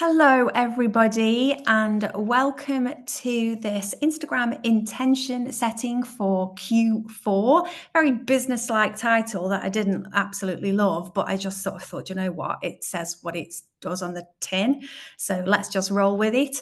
Hello, everybody, and welcome to this Instagram intention setting for Q4. Very business-like title that I didn't absolutely love, but I just sort of thought, you know what, it says what it does on the tin, so let's just roll with it.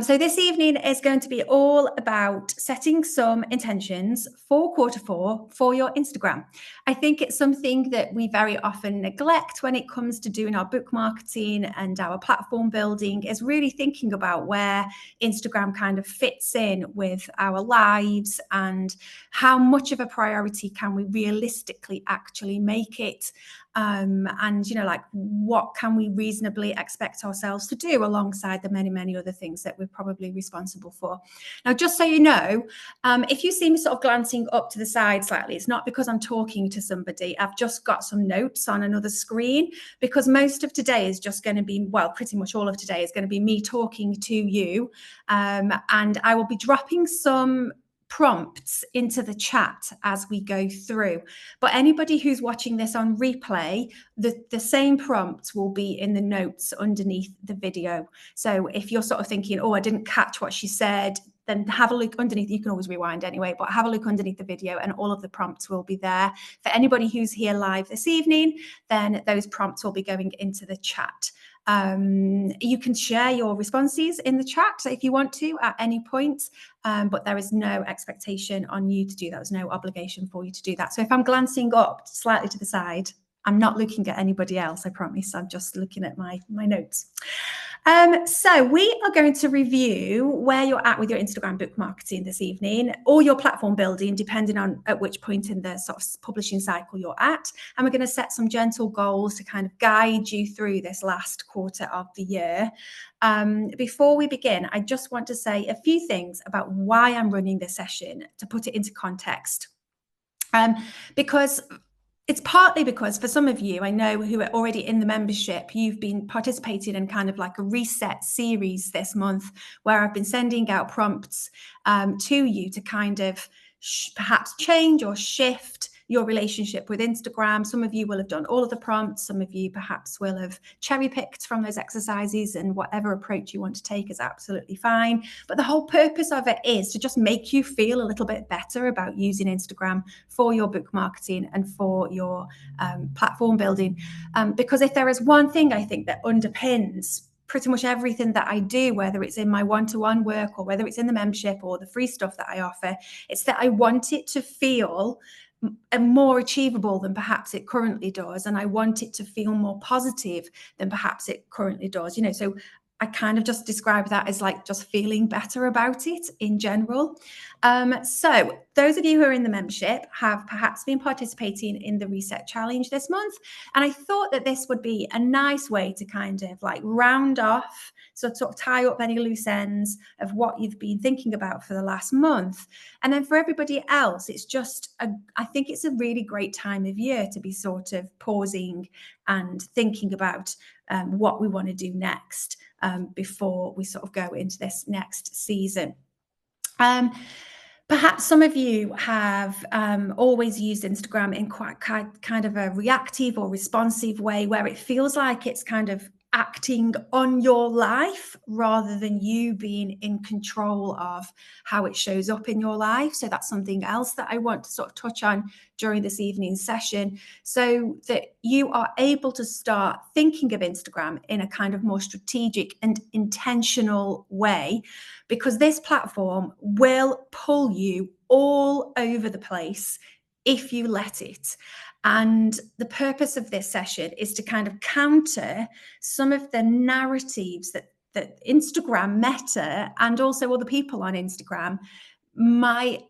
So this evening is going to be all about setting some intentions for Q4 for your Instagram. I think it's something that we very often neglect when it comes to doing our book marketing and our platform building, is really thinking about where Instagram kind of fits in with our lives and how much of a priority can we realistically actually make it. And, you know, like what can we reasonably expect ourselves to do alongside the many, many other things that we're probably responsible for. Now, just so you know, if you see me sort of glancing up to the side slightly, it's not because I'm talking to somebody. I've just got some notes on another screen, because most of today is just going to be, well, pretty much all of today is going to be me talking to you. And I will be dropping some prompts into the chat as we go through, but anybody who's watching this on replay, the same prompts will be in the notes underneath the video. So if you're sort of thinking, oh, I didn't catch what she said, then have a look underneath. You can always rewind anyway, but have a look underneath the video and all of the prompts will be there. For anybody who's here live this evening, then those prompts will be going into the chat. You can share your responses in the chat if you want to at any point, but there is no expectation on you to do that. There's no obligation for you to do that. So if I'm glancing up slightly to the side, I'm not looking at anybody else, I promise. I'm just looking at my notes. So we are going to review where you're at with your Instagram book marketing this evening, or your platform building, depending on at which point in the sort of publishing cycle you're at. And we're going to set some gentle goals to kind of guide you through this last quarter of the year. Before we begin, I just want to say a few things about why I'm running this session, to put it into context. Because it's partly because for some of you, I know, who are already in the membership, you've been participating in kind of like a reset series this month, where I've been sending out prompts to you to kind of perhaps change or shift your relationship with Instagram. Some of you will have done all of the prompts. Some of you perhaps will have cherry picked from those exercises, and whatever approach you want to take is absolutely fine. But the whole purpose of it is to just make you feel a little bit better about using Instagram for your book marketing and for your platform building. Because if there is one thing I think that underpins pretty much everything that I do, whether it's in my one-to-one work or whether it's in the membership or the free stuff that I offer, it's that I want it to feel more achievable than perhaps it currently does, and I want it to feel more positive than perhaps it currently does. You know, so I kind of just describe that as like just feeling better about it in general. So those of you who are in the membership have perhaps been participating in the Reset Challenge this month, and I thought that this would be a nice way to kind of like round off, so sort of tie up any loose ends of what you've been thinking about for the last month. And then for everybody else, it's just, I think it's a really great time of year to be sort of pausing and thinking about what we want to do next before we sort of go into this next season. Perhaps some of you have always used Instagram in quite kind of a reactive or responsive way, where it feels like it's kind of acting on your life rather than you being in control of how it shows up in your life. So that's something else that I want to sort of touch on during this evening's session, so that you are able to start thinking of Instagram in a kind of more strategic and intentional way, because this platform will pull you all over the place if you let it. And the purpose of this session is to kind of counter some of the narratives that Instagram, Meta, and also other people on Instagram might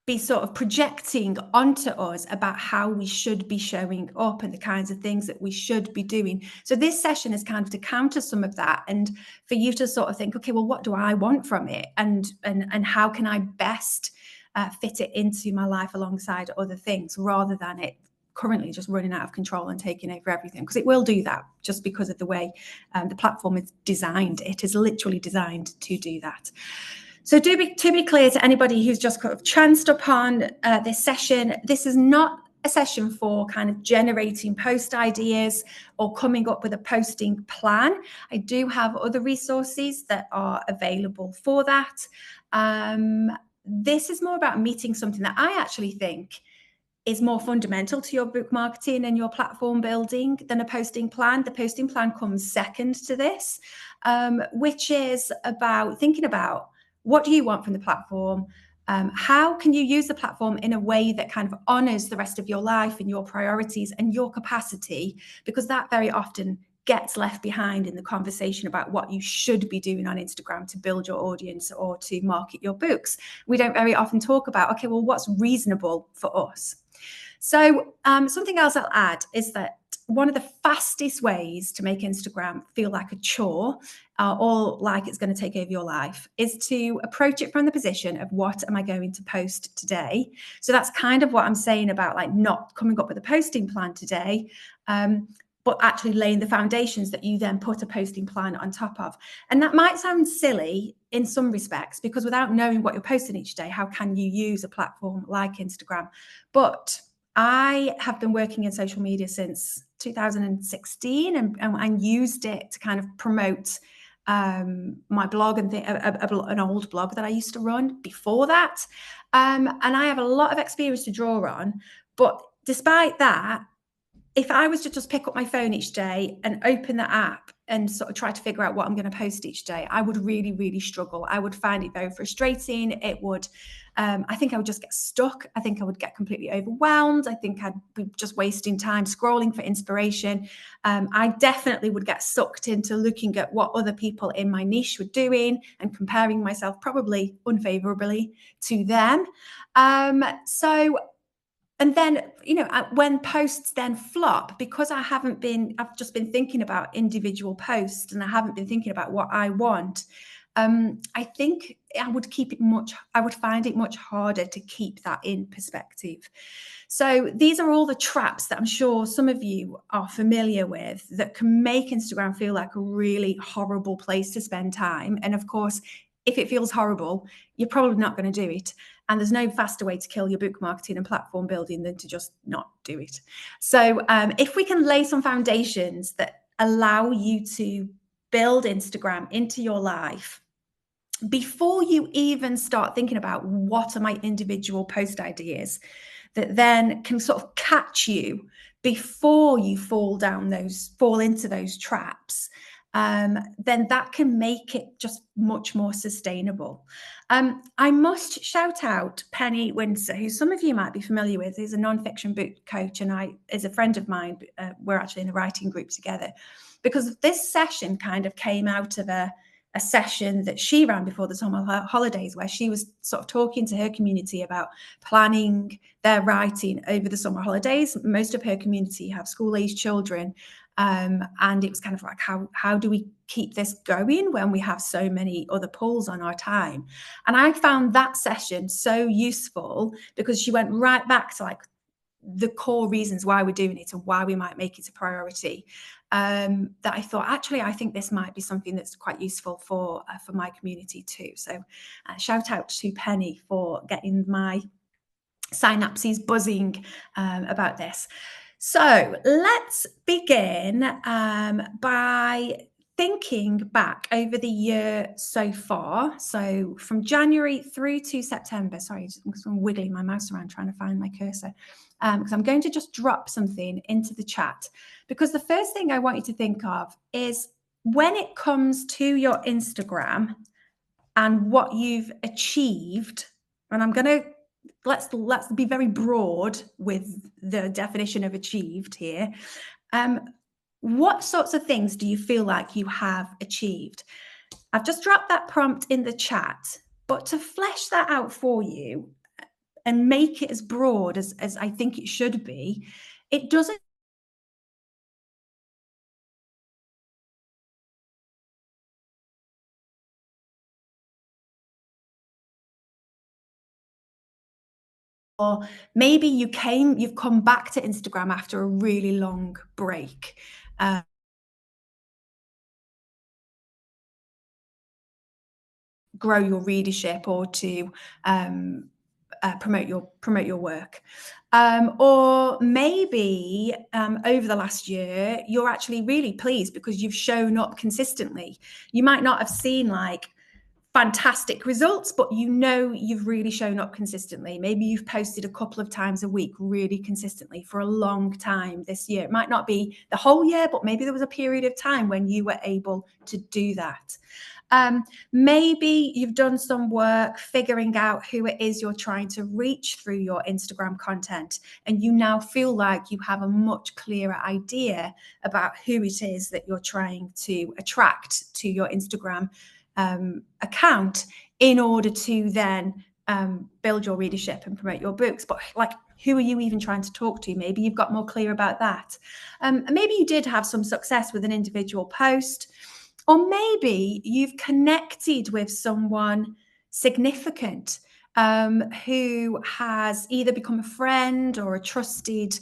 be sort of projecting onto us about how we should be showing up and the kinds of things that we should be doing. So this session is kind of to counter some of that, and for you to sort of think, okay, well, what do I want from it? And how can I best fit it into my life alongside other things, rather than it currently just running out of control and taking over everything, because it will do that just because of the way the platform is designed. It is literally designed to do that. So to be clear to anybody who's just kind of chanced upon this session, this is not a session for kind of generating post ideas or coming up with a posting plan, I do have other resources that are available for that. This is more about meeting something that I actually think is more fundamental to your book marketing and your platform building than a posting plan. The posting plan comes second to this, which is about thinking about what do you want from the platform? How can you use the platform in a way that kind of honors the rest of your life and your priorities and your capacity? Because that very often gets left behind in the conversation about what you should be doing on Instagram to build your audience or to market your books. We don't very often talk about, okay, well, what's reasonable for us? So something else I'll add is that one of the fastest ways to make Instagram feel like a chore or like it's going to take over your life is to approach it from the position of what am I going to post today? So that's kind of what I'm saying about like not coming up with a posting plan today, but actually laying the foundations that you then put a posting plan on top of. And that might sound silly in some respects, because without knowing what you're posting each day, how can you use a platform like Instagram? But I have been working in social media since 2016 and used it to kind of promote my blog and an old blog that I used to run before that. And I have a lot of experience to draw on. But despite that, if I was to just pick up my phone each day and open the app and sort of try to figure out what I'm going to post each day, I would really, really struggle. I would find it very frustrating. It would, I think I would just get stuck. I think I would get completely overwhelmed. I think I'd be just wasting time scrolling for inspiration. I definitely would get sucked into looking at what other people in my niche were doing and comparing myself probably unfavorably to them. And then, when posts then flop, because I've just been thinking about individual posts and I haven't been thinking about what I want. I think I would find it much harder to keep that in perspective. So these are all the traps that I'm sure some of you are familiar with that can make Instagram feel like a really horrible place to spend time. And of course, if it feels horrible, you're probably not going to do it. And there's no faster way to kill your book marketing and platform building than to just not do it. So if we can lay some foundations that allow you to build Instagram into your life before you even start thinking about what are my individual post ideas, that then can sort of catch you before you fall into those traps, then that can make it just much more sustainable. I must shout out Penny Windsor, who some of you might be familiar with. He's a nonfiction book coach and is a friend of mine. We're actually in a writing group together, because this session kind of came out of a session that she ran before the summer holidays, where she was sort of talking to her community about planning their writing over the summer holidays. Most of her community have school-aged children. And it was kind of like, how do we keep this going when we have so many other pulls on our time? And I found that session so useful because she went right back to like the core reasons why we're doing it and why we might make it a priority. That I thought, actually, I think this might be something that's quite useful for my community too. So shout out to Penny for getting my synapses buzzing about this. So let's begin by thinking back over the year so far. So from January through to September. Sorry, I'm wiggling my mouse around trying to find my cursor, because I'm going to just drop something into the chat. Because the first thing I want you to think of is when it comes to your Instagram and what you've achieved, and I'm going to let's be very broad with the definition of achieved here. What sorts of things do you feel like you have achieved? I've just dropped that prompt in the chat, but to flesh that out for you and make it as broad as I think it should be, it doesn't or maybe you've come back to Instagram after a really long break. Grow your readership or to promote your work. Or maybe over the last year, you're actually really pleased because you've shown up consistently. You might not have seen like fantastic results, but you know you've really shown up consistently. Maybe you've posted a couple of times a week really consistently for a long time this year. It might not be the whole year, but maybe there was a period of time when you were able to do that. Maybe you've done some work figuring out who it is you're trying to reach through your Instagram content, and you now feel like you have a much clearer idea about who it is that you're trying to attract to your Instagram account in order to then build your readership and promote your books. But like, who are you even trying to talk to? Maybe you've got more clear about that. Maybe you did have some success with an individual post, or maybe you've connected with someone significant who has either become a friend or a trusted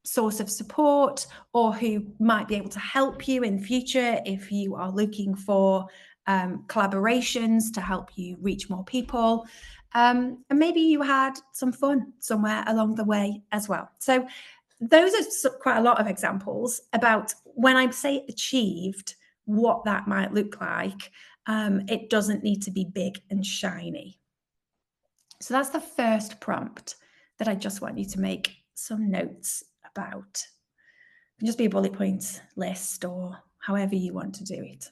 source of support, or who might be able to help you in future if you are looking for collaborations to help you reach more people. And maybe you had some fun somewhere along the way as well. So those are quite a lot of examples about when I say achieved, what that might look like. It doesn't need to be big and shiny. So that's the first prompt that I just want you to make some notes about. It can just be a bullet point list or however you want to do it.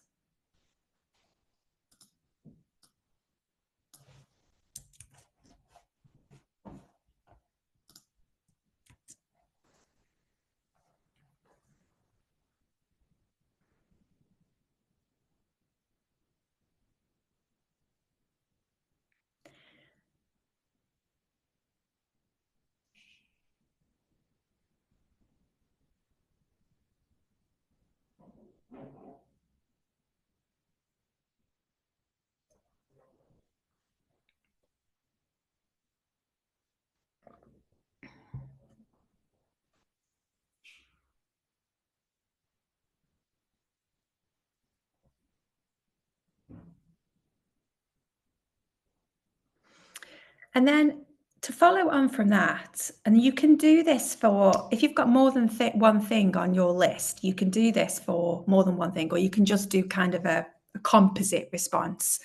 And then to follow on from that, and you can do this for, if you've got more than one thing on your list, you can do this for more than one thing, or you can just do kind of a composite response.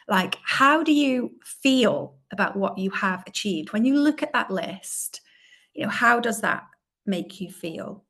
Like, how do you feel about what you have achieved? When you look at that list, how does that make you feel?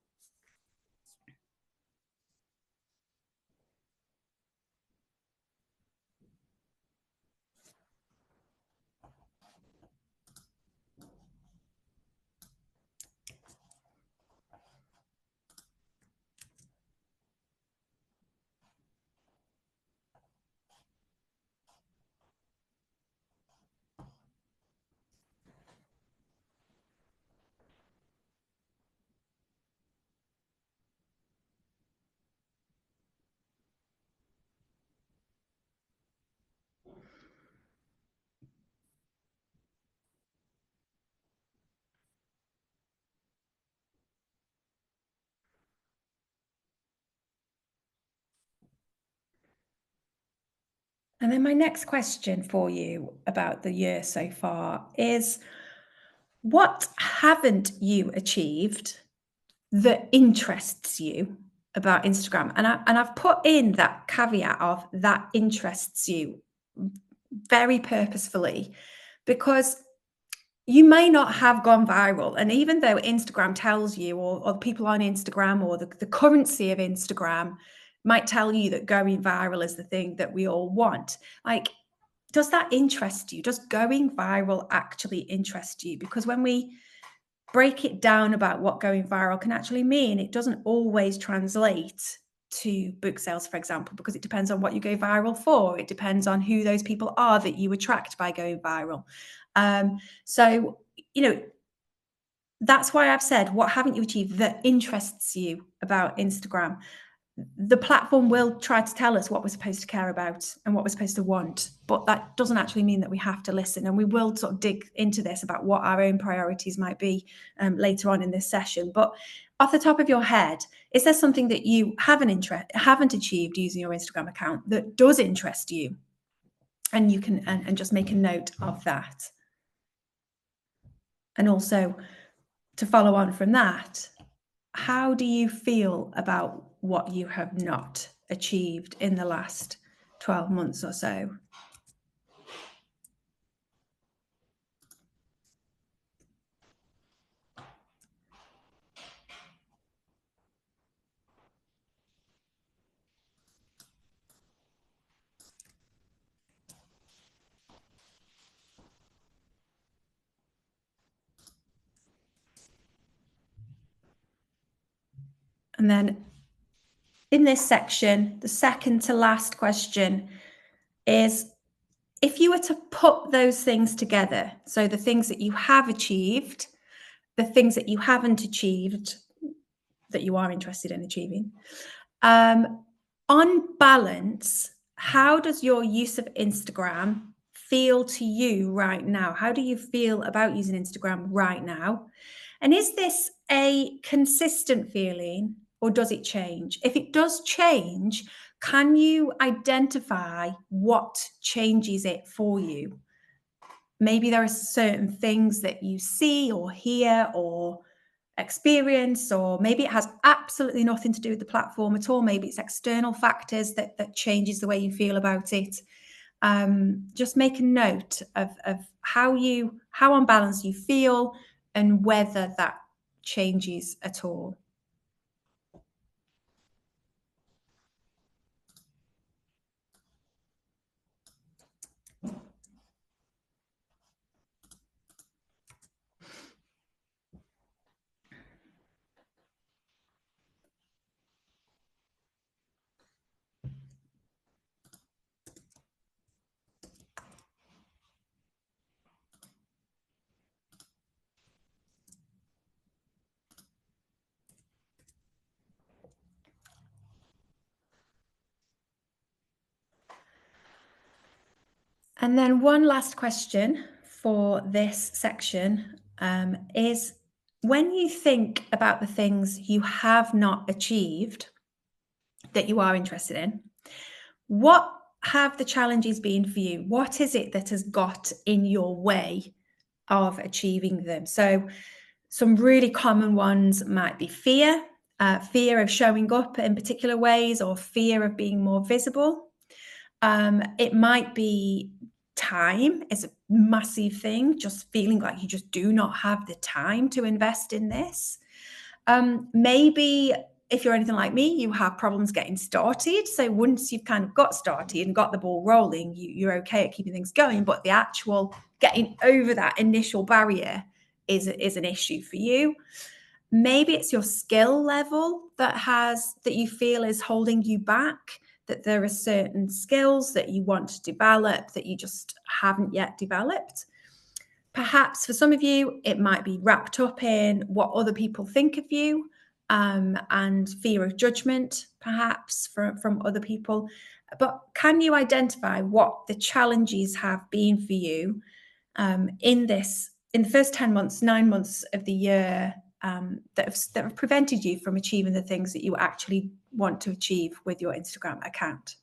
And then my next question for you about the year so far is, what haven't you achieved that interests you about Instagram? And I've put in that caveat of that interests you very purposefully, because you may not have gone viral. And even though Instagram tells you, or people on Instagram, or the currency of Instagram might tell you that going viral is the thing that we all want, like, does that interest you? Does going viral actually interest you? Because when we break it down about what going viral can actually mean, it doesn't always translate to book sales, for example, because it depends on what you go viral for. It depends on who those people are that you attract by going viral. So, that's why I've said, what haven't you achieved that interests you about Instagram? The platform will try to tell us what we're supposed to care about and what we're supposed to want, but that doesn't actually mean that we have to listen. And we will sort of dig into this about what our own priorities might be later on in this session. But off the top of your head, is there something that you haven't achieved using your Instagram account that does interest you? And you can and just make a note of that. And also, to follow on from that, how do you feel about what you have not achieved in the last 12 months or so? And then in this section, the second to last question is, if you were to put those things together, so the things that you have achieved, the things that you haven't achieved, that you are interested in achieving, on balance, how does your use of Instagram feel to you right now? How do you feel about using Instagram right now? And is this a consistent feeling or does it change? If it does change, can you identify what changes it for you? Maybe there are certain things that you see or hear or experience, or maybe it has absolutely nothing to do with the platform at all. Maybe it's external factors that changes the way you feel about it. Just make a note of how on balance you feel and whether that changes at all. And then one last question for this section is, when you think about the things you have not achieved that you are interested in, what have the challenges been for you? What is it that has got in your way of achieving them? So some really common ones might be fear, fear of showing up in particular ways, or fear of being more visible. It might be time is a massive thing, just feeling like you just do not have the time to invest in this. Maybe if you're anything like me, you have problems getting started. So once you've kind of got started and got the ball rolling, you're okay at keeping things going. But the actual getting over that initial barrier is an issue for you. Maybe it's your skill level that you feel is holding you back, that there are certain skills that you want to develop that you just haven't yet developed. Perhaps for some of you, it might be wrapped up in what other people think of you, and fear of judgment, perhaps from other people. But can you identify what the challenges have been for you in the first 10 months, 9 months of the year, that have prevented you from achieving the things that you actually want to achieve with your Instagram account?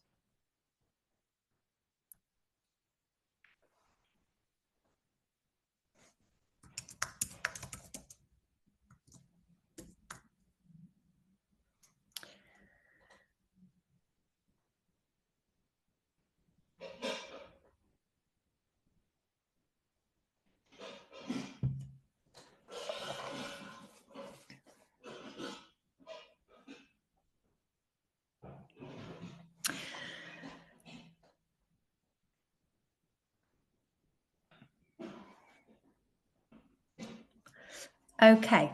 Okay,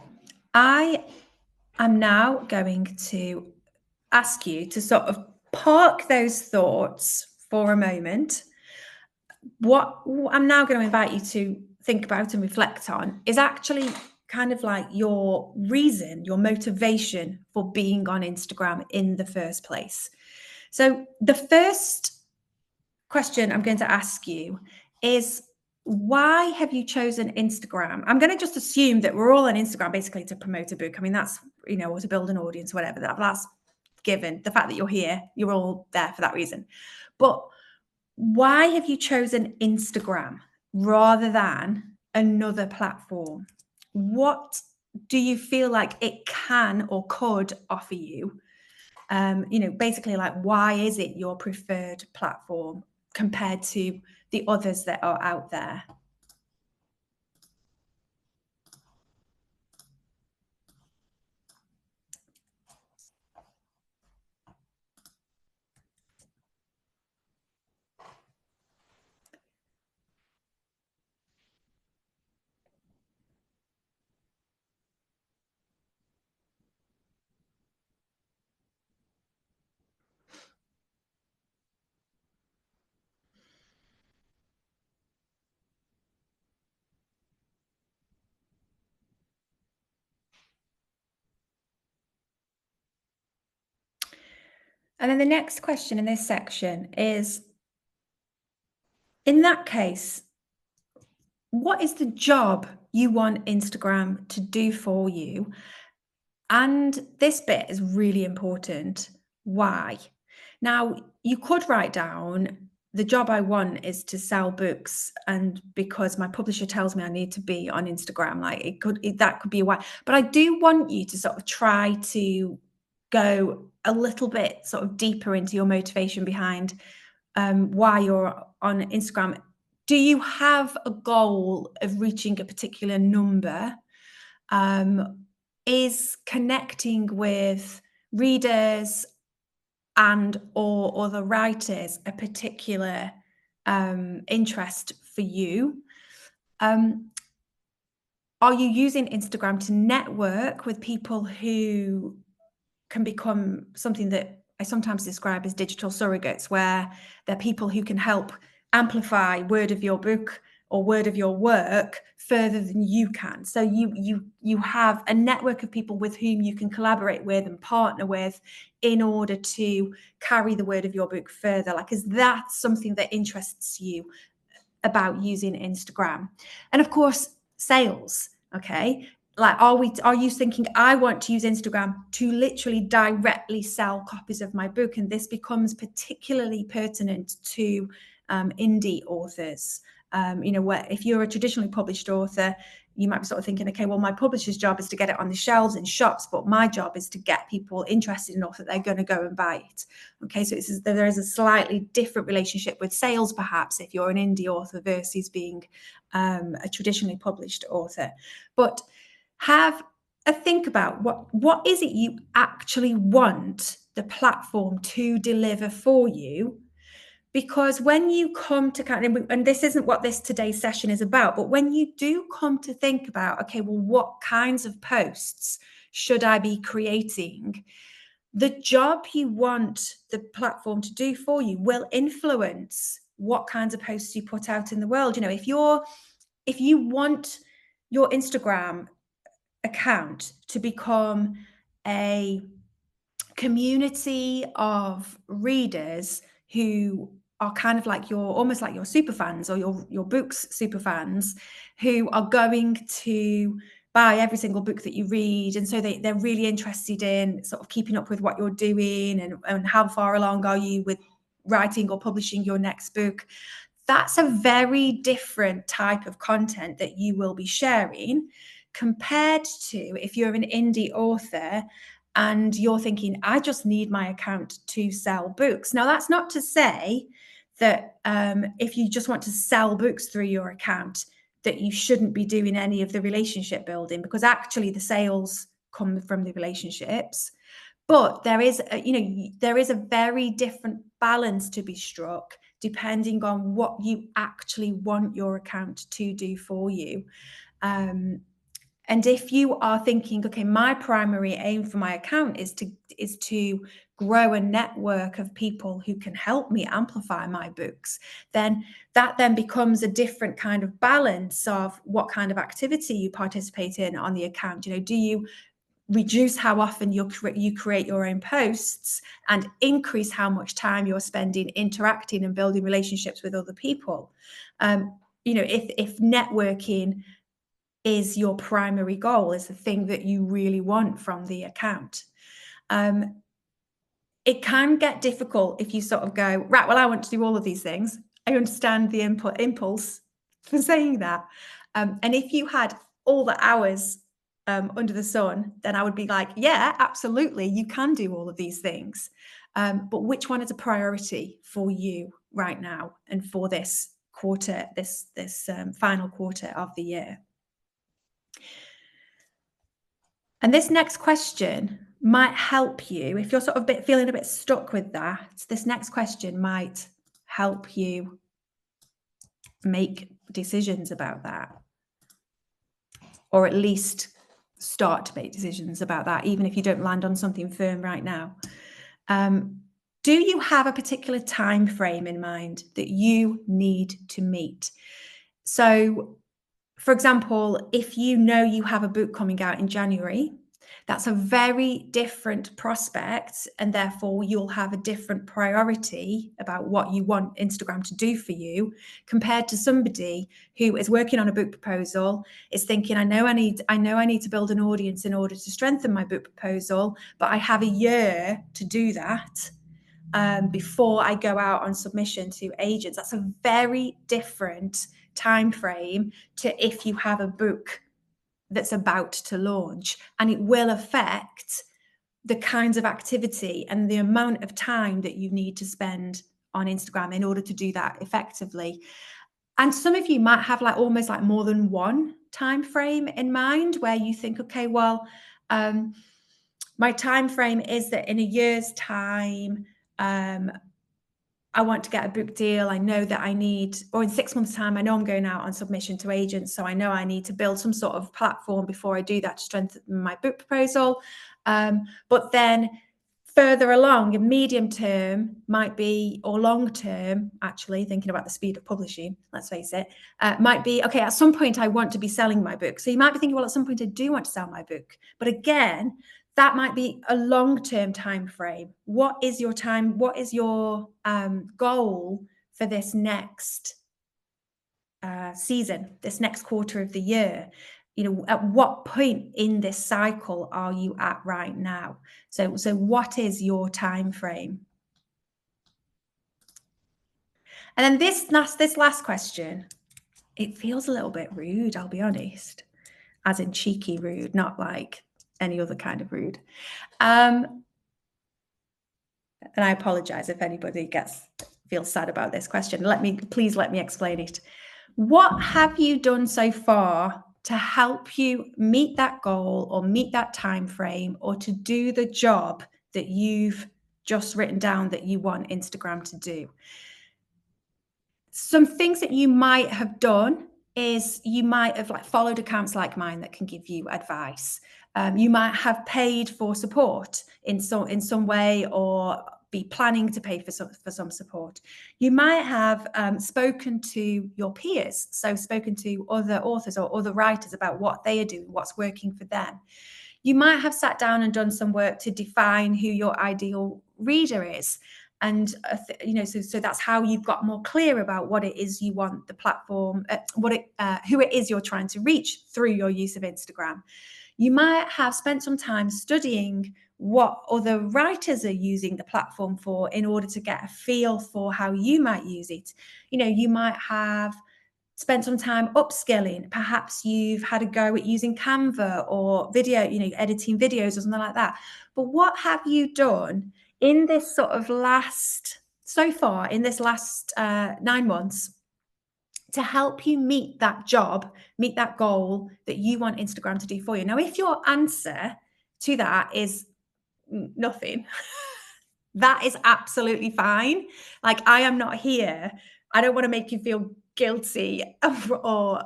I am now going to ask you to sort of park those thoughts for a moment. What I'm now going to invite you to think about and reflect on is actually kind of like your reason, your motivation for being on Instagram in the first place. So, the first question I'm going to ask you is, why have you chosen Instagram? I'm going to just assume that we're all on Instagram basically to promote a book. I mean, that's, or to build an audience, whatever. That's given. The fact that you're here, you're all there for that reason. But why have you chosen Instagram rather than another platform? What do you feel like it can or could offer you? Basically, like, why is it your preferred platform compared to the others that are out there? And then the next question in this section is, in that case, what is the job you want Instagram to do for you? And this bit is really important. Why? Now, you could write down, the job I want is to sell books, and because my publisher tells me I need to be on Instagram, like that could be a why. But I do want you to sort of try to go a little bit sort of deeper into your motivation behind why you're on Instagram. Do you have a goal of reaching a particular number? Is connecting with readers and or other writers a particular interest for you? Um, are you using Instagram to network with people who can become something that I sometimes describe as digital surrogates, where they're people who can help amplify word of your book or word of your work further than you can. So you have a network of people with whom you can collaborate with and partner with in order to carry the word of your book further. Like, is that something that interests you about using Instagram? And of course, sales. Okay. Like, are you thinking, I want to use Instagram to literally directly sell copies of my book? And this becomes particularly pertinent to indie authors. Where if you're a traditionally published author, you might be sort of thinking, okay, well, my publisher's job is to get it on the shelves in shops, but my job is to get people interested enough that they're going to go and buy it. Okay, so there is a slightly different relationship with sales, perhaps, if you're an indie author versus being a traditionally published author. But have a think about what is it you actually want the platform to deliver for you. Because when you come to and this isn't what this today's session is about, but when you do come to think about, okay, well, what kinds of posts should I be creating? The job you want the platform to do for you will influence what kinds of posts you put out in the world. If you want your Instagram account to become a community of readers who are kind of like almost like your super fans, or your books super fans, who are going to buy every single book that you read, and so they're really interested in sort of keeping up with what you're doing, and how far along are you with writing or publishing your next book. That's a very different type of content that you will be sharing, compared to if you're an indie author and you're thinking, I just need my account to sell books. Now, that's not to say that if you just want to sell books through your account, that you shouldn't be doing any of the relationship building, because actually the sales come from the relationships. But there is a very different balance to be struck depending on what you actually want your account to do for you. And if you are thinking, okay, my primary aim for my account is to grow a network of people who can help me amplify my books, then that then becomes a different kind of balance of what kind of activity you participate in on the account. Do you reduce how often you create your own posts and increase how much time you're spending interacting and building relationships with other people? If networking is your primary goal, is the thing that you really want from the account. It can get difficult if you sort of go, right, well, I want to do all of these things. I understand the impulse for saying that. And if you had all the hours under the sun, then I would be like, yeah, absolutely, you can do all of these things. But which one is a priority for you right now and for this quarter, this final quarter of the year? And this next question might help you if you're sort of feeling a bit stuck with that. This next question might help you make decisions about that, or at least start to make decisions about that, even if you don't land on something firm right now. Do you have a particular time frame in mind that you need to meet? So, for example, if you know you have a book coming out in January, that's a very different prospect, and therefore you'll have a different priority about what you want Instagram to do for you compared to somebody who is working on a book proposal, is thinking, I know I need to build an audience in order to strengthen my book proposal, but I have a year to do that. Before I go out on submission to agents. That's a very different time frame to if you have a book that's about to launch, and it will affect the kinds of activity and the amount of time that you need to spend on Instagram in order to do that effectively. And some of you might have almost more than one time frame in mind where you think, okay, well, my time frame is that in a year's time, I want to get a book deal. I know that I need, or in 6 months' time, I know I'm going out on submission to agents. So I know I need to build some sort of platform before I do that to strengthen my book proposal. But then further along, a medium term might be, or long term, actually, thinking about the speed of publishing, let's face it, might be, okay, at some point I want to be selling my book. So you might be thinking, well, at some point I do want to sell my book. But again, that might be a long-term time frame. What is your goal for this next season, this next quarter of the year? At what point in this cycle are you at right now? So what is your time frame? And then this last question, it feels a little bit rude, I'll be honest, as in cheeky rude, not like any other kind of rude. And I apologize if anybody feels sad about this question. Please let me explain it. What have you done so far to help you meet that goal or meet that time frame, or to do the job that you've just written down that you want Instagram to do? Some things that you might have done is you might have followed accounts like mine that can give you advice. You might have paid for support in some way, or be planning to pay for some support. You might have spoken to your peers, so spoken to other authors or other writers about what they are doing, what's working for them. You might have sat down and done some work to define who your ideal reader is. And so that's how you've got more clear about what it is you want the platform, who it is you're trying to reach through your use of Instagram. You might have spent some time studying what other writers are using the platform for in order to get a feel for how you might use it. You might have spent some time upskilling. Perhaps you've had a go at using Canva or video, editing videos or something like that. But what have you done in this so far in this last 9 months to help you meet that goal that you want Instagram to do for you? Now, if your answer to that is nothing, that is absolutely fine. I am not here. I don't want to make you feel guilty or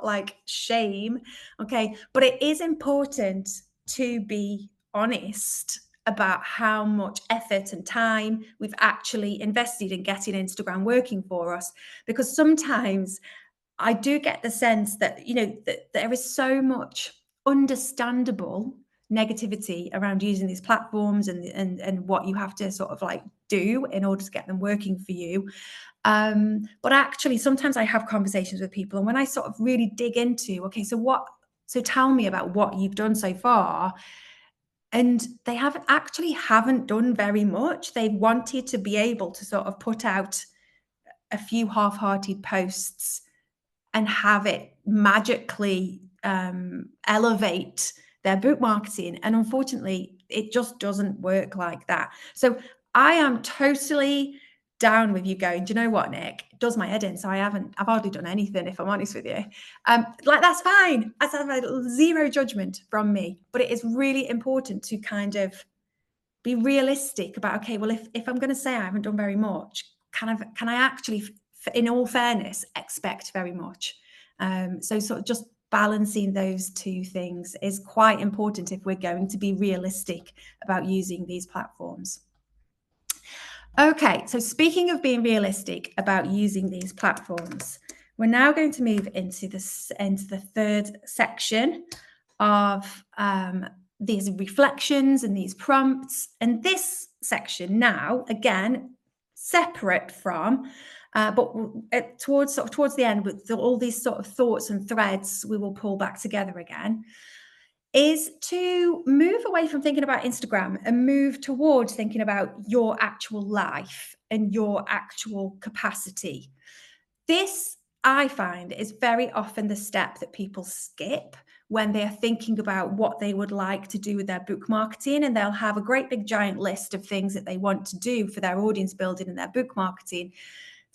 shame. Okay. But it is important to be honest about how much effort and time we've actually invested in getting Instagram working for us. Because sometimes I do get the sense that, that there is so much understandable negativity around using these platforms and what you have to sort of do in order to get them working for you. But actually, sometimes I have conversations with people, and when I sort of really dig into, okay, so tell me about what you've done so far. And they haven't done very much. They wanted to be able to sort of put out a few half-hearted posts and have it magically elevate their book marketing. And unfortunately, it just doesn't work like that. So I am totally down with you going, do you know what, Nick? It does my head in. So I've hardly done anything, if I'm honest with you. Like, that's fine. That's zero judgment from me. But it is really important to kind of be realistic about, okay, well, if I'm going to say I haven't done very much, can I actually, in all fairness, expect very much? So sort of just balancing those two things is quite important if we're going to be realistic about using these platforms. Okay, so speaking of being realistic about using these platforms, we're now going to move into the third section of these reflections and these prompts. And this section now, again, separate from, but towards the end, with all these sort of thoughts and threads, we will pull back together again, is to move away from thinking about Instagram and move towards thinking about your actual life and your actual capacity. This, I find, is very often the step that people skip when they're thinking about what they would like to do with their book marketing, and they'll have a great big giant list of things that they want to do for their audience building and their book marketing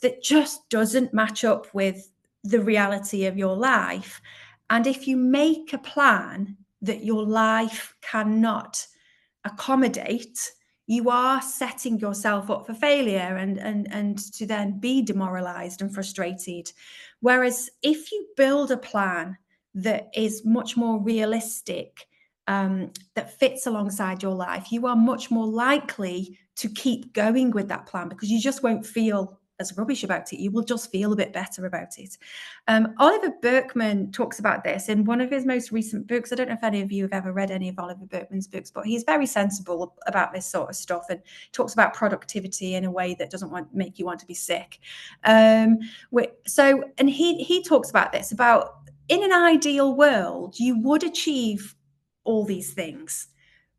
that just doesn't match up with the reality of your life. And if you make a plan that your life cannot accommodate, you are setting yourself up for failure and to then be demoralized and frustrated. Whereas if you build a plan that is much more realistic, that fits alongside your life, you are much more likely to keep going with that plan because you just won't feel as rubbish about it. You will just feel a bit better about it. Oliver Burkeman talks about this in one of his most recent books. I don't know if any of you have ever read any of Oliver Burkeman's books, but he's very sensible about this sort of stuff and talks about productivity in a way that doesn't make you want to be sick. And he talks about this, about in an ideal world, you would achieve all these things.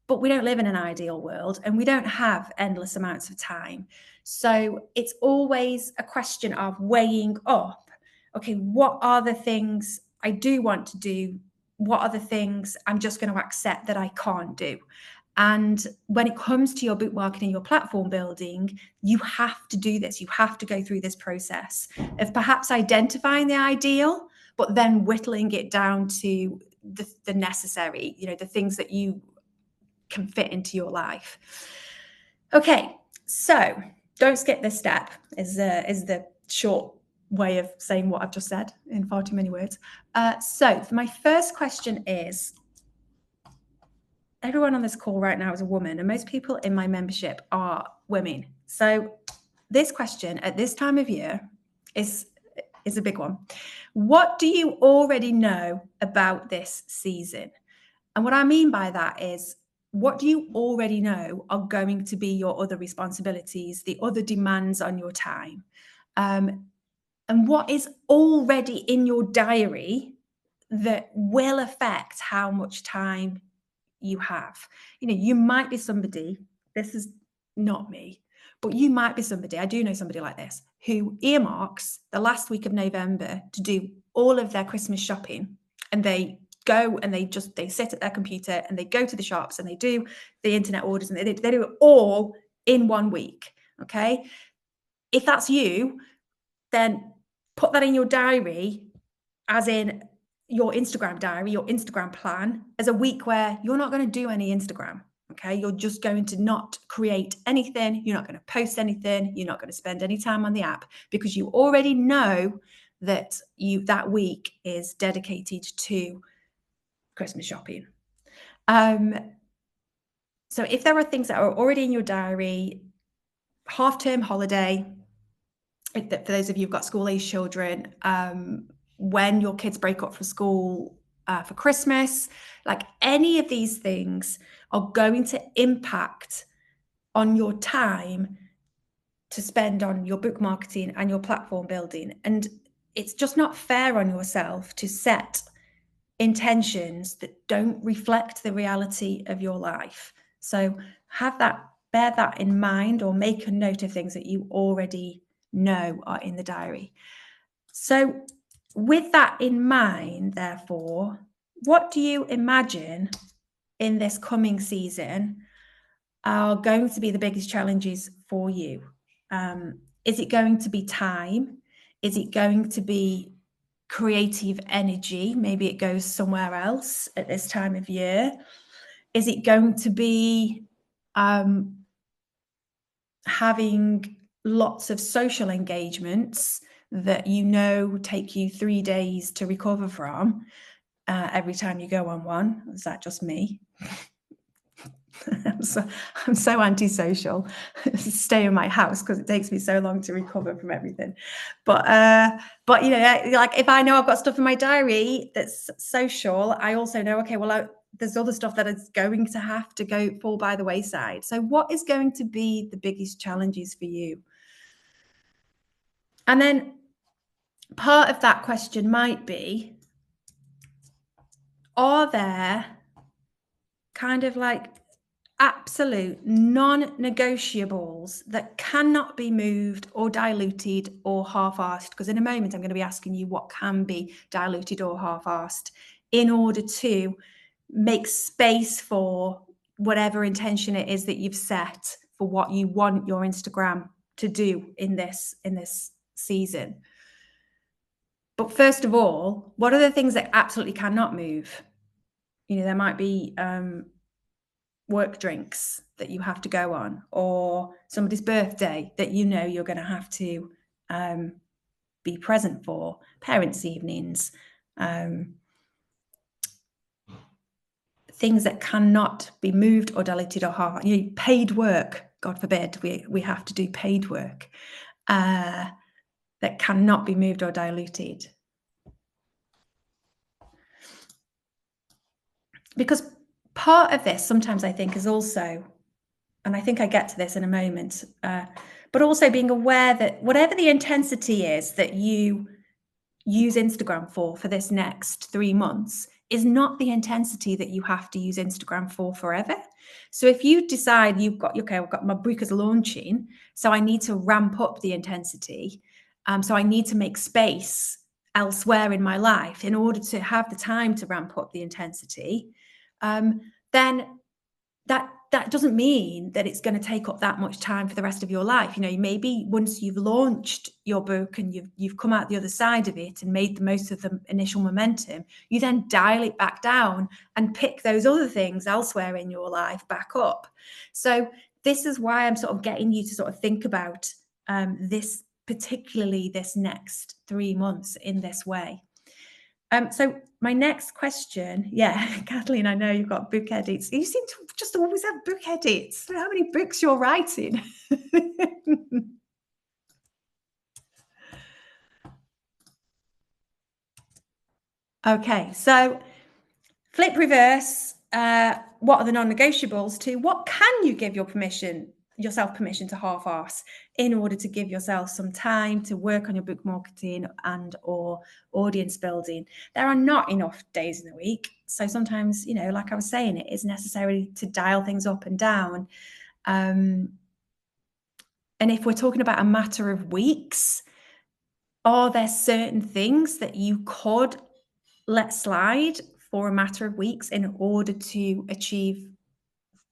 But we don't live in an ideal world and we don't have endless amounts of time. So it's always a question of weighing up, okay, what are the things I do want to do? What are the things I'm just going to accept that I can't do? And when it comes to your book marketing, your platform building, you have to do this. You have to go through this process of perhaps identifying the ideal, but then whittling it down to the necessary, the things that you can fit into your life. Okay, so don't skip this step is the short way of saying what I've just said in far too many words. So my first question is, everyone on this call right now is a woman, and most people in my membership are women. So this question at this time of year is a big one. What do you already know about this season? And what I mean by that is, what do you already know are going to be your other responsibilities, the other demands on your time? And what is already in your diary that will affect how much time you have? You might be somebody, this is not me, but you might be somebody, I do know somebody like this, who earmarks the last week of November to do all of their Christmas shopping, and they go and they sit at their computer and they go to the shops and they do the internet orders, and they do it all in 1 week. Okay. If that's you, then put that in your diary, as in your Instagram diary, your Instagram plan, as a week where you're not going to do any Instagram. Okay. You're just going to not create anything. You're not going to post anything. You're not going to spend any time on the app, because you already know that that week is dedicated to Christmas shopping. So if there are things that are already in your diary, half-term holiday, for those of you who've got school-age children, when your kids break up from school for Christmas, like any of these things are going to impact on your time to spend on your book marketing and your platform building. And it's just not fair on yourself to set intentions that don't reflect the reality of your life. So bear that in mind, or make a note of things that you already know are in the diary. So with that in mind, therefore, what do you imagine in this coming season are going to be the biggest challenges for you? Is it going to be time? Is it going to be creative energy? Maybe it goes somewhere else at this time of year. Is it going to be having lots of social engagements that take you 3 days to recover from every time you go on one? Is that just me? I'm so antisocial. Stay in my house because it takes me so long to recover from everything. But like if I know I've got stuff in my diary that's social, I also know, okay, well, there's other stuff that is going to have to fall by the wayside. So what is going to be the biggest challenges for you? And then part of that question might be, are there kind of like absolute non-negotiables that cannot be moved or diluted or half-arsed? Because in a moment, I'm going to be asking you what can be diluted or half-arsed in order to make space for whatever intention it is that you've set for what you want your Instagram to do in this season. But first of all, what are the things that absolutely cannot move? There might be work drinks that you have to go on, or somebody's birthday that you're going to have to be present for, parents' evenings, things that cannot be moved or diluted or half. Paid work, God forbid, we have to do paid work that cannot be moved or diluted. Because part of this sometimes I think is also, and I think I get to this in a moment, but also being aware that whatever the intensity is that you use Instagram for this next 3 months is not the intensity that you have to use Instagram for forever. So if you decide I've got my book is launching, so I need to ramp up the intensity. So I need to make space elsewhere in my life in order to have the time to ramp up the intensity. Then that doesn't mean that it's going to take up that much time for the rest of your life. Maybe once you've launched your book and you've come out the other side of it and made the most of the initial momentum, you then dial it back down and pick those other things elsewhere in your life back up. So this is why I'm sort of getting you to sort of think about this, particularly this next 3 months in this way. So my next question, Kathleen, I know you've got book edits. You seem to just always have book edits. How many books you're writing? Okay, so flip reverse. What are the non-negotiables to what can you give yourself permission to half-arse in order to give yourself some time to work on your book marketing and or audience building? There are not enough days in the week. So sometimes, like I was saying, it is necessary to dial things up and down. And if we're talking about a matter of weeks, are there certain things that you could let slide for a matter of weeks in order to achieve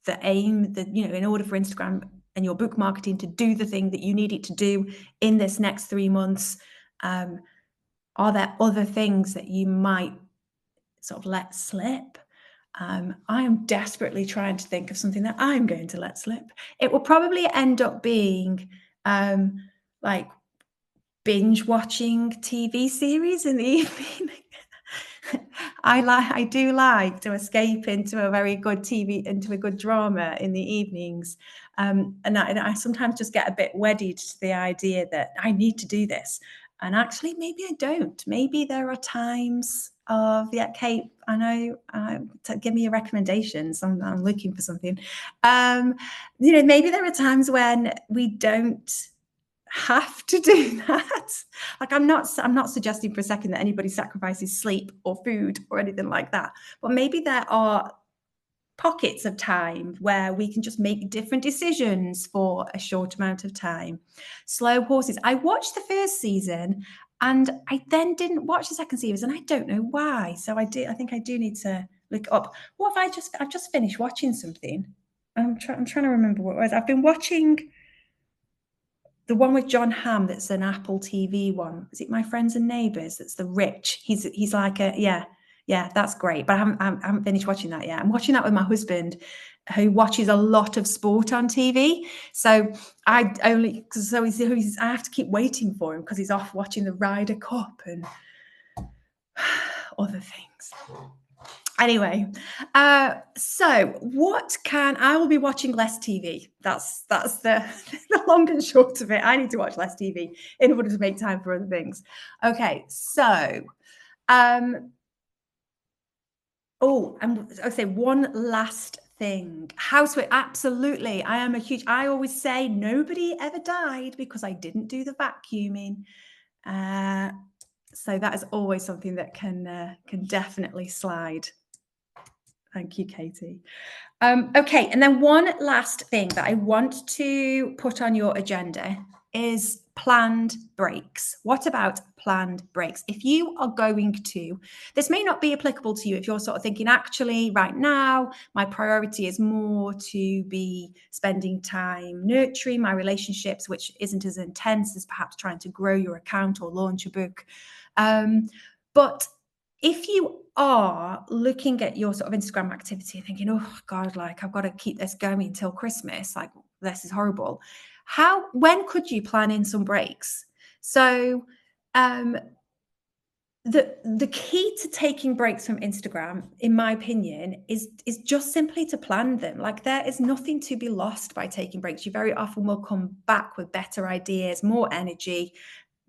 the aim that, in order for Instagram and your book marketing to do the thing that you need it to do in this next 3 months? Are there other things that you might sort of let slip? I am desperately trying to think of something that I'm going to let slip. It will probably end up being like binge watching TV series in the evening. I do like to escape into a very good into a good drama in the evenings. And I sometimes just get a bit wedded to the idea that I need to do this. And actually, maybe I don't. Maybe there are times of, Kate, I know, give me your recommendations. I'm looking for something. Maybe there are times when we don't have to do that. Like I'm not suggesting for a second that anybody sacrifices sleep or food or anything like that. But maybe there are pockets of time where we can just make different decisions for a short amount of time. Slow horses. I watched the first season And I then didn't watch the second series, and I don't know why. So I think I do need to look it up. What have I've just finished watching something. I'm trying to remember what it was. I've been watching the one with John Hamm that's an Apple TV one. Is it My Friends and Neighbours? That's the rich. He's like yeah, that's great. But I haven't finished watching that yet. I'm watching that with my husband, who watches a lot of sport on TV. So I have to keep waiting for him because he's off watching the Ryder Cup and other things. Anyway, so what can I will be watching less TV. That's the long and short of it. I need to watch less TV in order to make time for other things. Okay, so and I'll say one last thing. Housework, absolutely. I always say nobody ever died because I didn't do the vacuuming. So that is always something that can definitely slide. Thank you, Katie. Okay, and then one last thing that I want to put on your agenda is planned breaks. What about planned breaks? If you are going to, this may not be applicable to you if you're sort of thinking, actually, right now, my priority is more to be spending time nurturing my relationships, which isn't as intense as perhaps trying to grow your account or launch a book. But if you are looking at your sort of Instagram activity thinking, oh God, like I've got to keep this going until Christmas, like this is horrible. When could you plan in some breaks? So the key to taking breaks from Instagram, in my opinion, is just simply to plan them. Like there is nothing to be lost by taking breaks. You very often will come back with better ideas, more energy,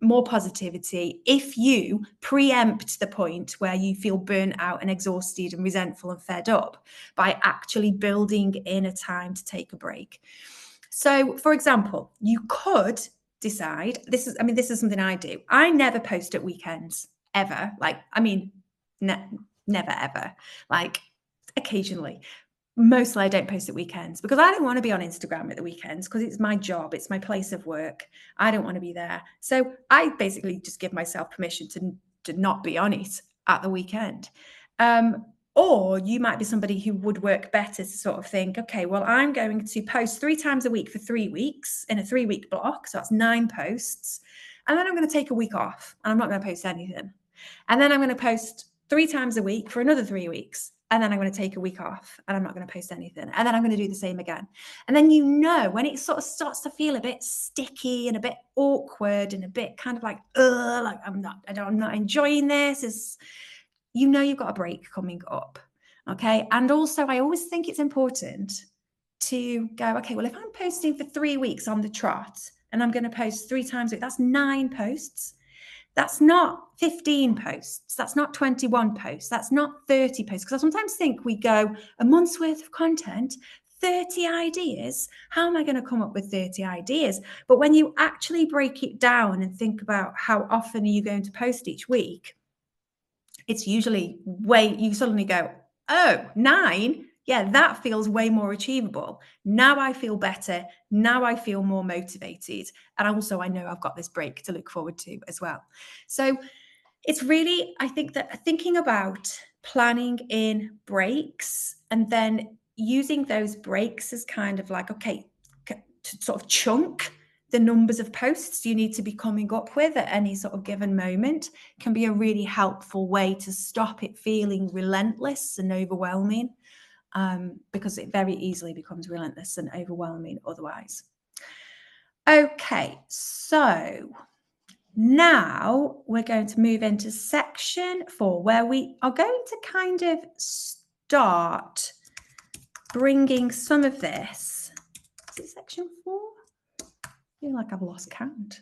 more positivity if you preempt the point where you feel burnt out and exhausted and resentful and fed up by actually building in a time to take a break. So, for example, you could decide, this is something I do. I never post at weekends ever. Never ever. Like occasionally. Mostly I don't post at weekends because I don't want to be on Instagram at the weekends because it's my job, it's my place of work. I don't want to be there. So I basically just give myself permission to not be on it at the weekend. Or you might be somebody who would work better to sort of think, okay, well, I'm going to post 3 times a week for 3 weeks in a 3-week block. So that's 9 posts. And then I'm going to take a week off and I'm not going to post anything. And then I'm going to post 3 times a week for another 3 weeks. And then I'm going to take a week off and I'm not going to post anything. And then I'm going to do the same again. And then, when it sort of starts to feel a bit sticky and a bit awkward and a bit kind of like I'm not enjoying this, you've got a break coming up. Okay. And also I always think it's important to go, okay, well, if I'm posting for 3 weeks on the trot and I'm going to post 3 times a week, that's 9 posts. That's not 15 posts. That's not 21 posts. That's not 30 posts. Because I sometimes think we go a month's worth of content, 30 ideas. How am I going to come up with 30 ideas? But when you actually break it down and think about how often are you going to post each week, it's usually you suddenly go, oh, 9? Yeah, that feels way more achievable. Now I feel better. Now I feel more motivated. And I know I've got this break to look forward to as well. So it's really, I think that thinking about planning in breaks and then using those breaks as kind of like, okay, to sort of chunk the numbers of posts you need to be coming up with at any sort of given moment can be a really helpful way to stop it feeling relentless and overwhelming, because it very easily becomes relentless and overwhelming otherwise. Okay, so now we're going to move into section 4, where we are going to kind of start bringing some of this. Is it section 4? I feel like I've lost count.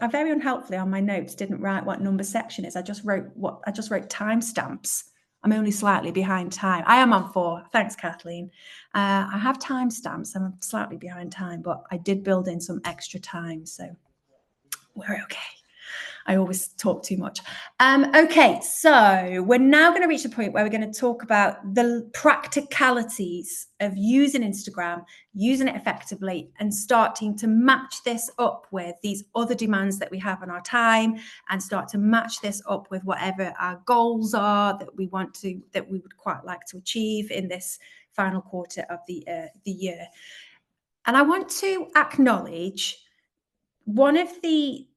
I very unhelpfully on my notes didn't write what number section is. I just wrote timestamps. I'm only slightly behind time. I am on 4. Thanks, Kathleen. I have timestamps. I'm slightly behind time, but I did build in some extra time, so we're okay. I always talk too much. Okay, so we're now going to reach the point where we're going to talk about the practicalities of using Instagram, using it effectively, and starting to match this up with these other demands that we have on our time, and start to match this up with whatever our goals are that we would quite like to achieve in this final quarter of the year. And I want to acknowledge one of the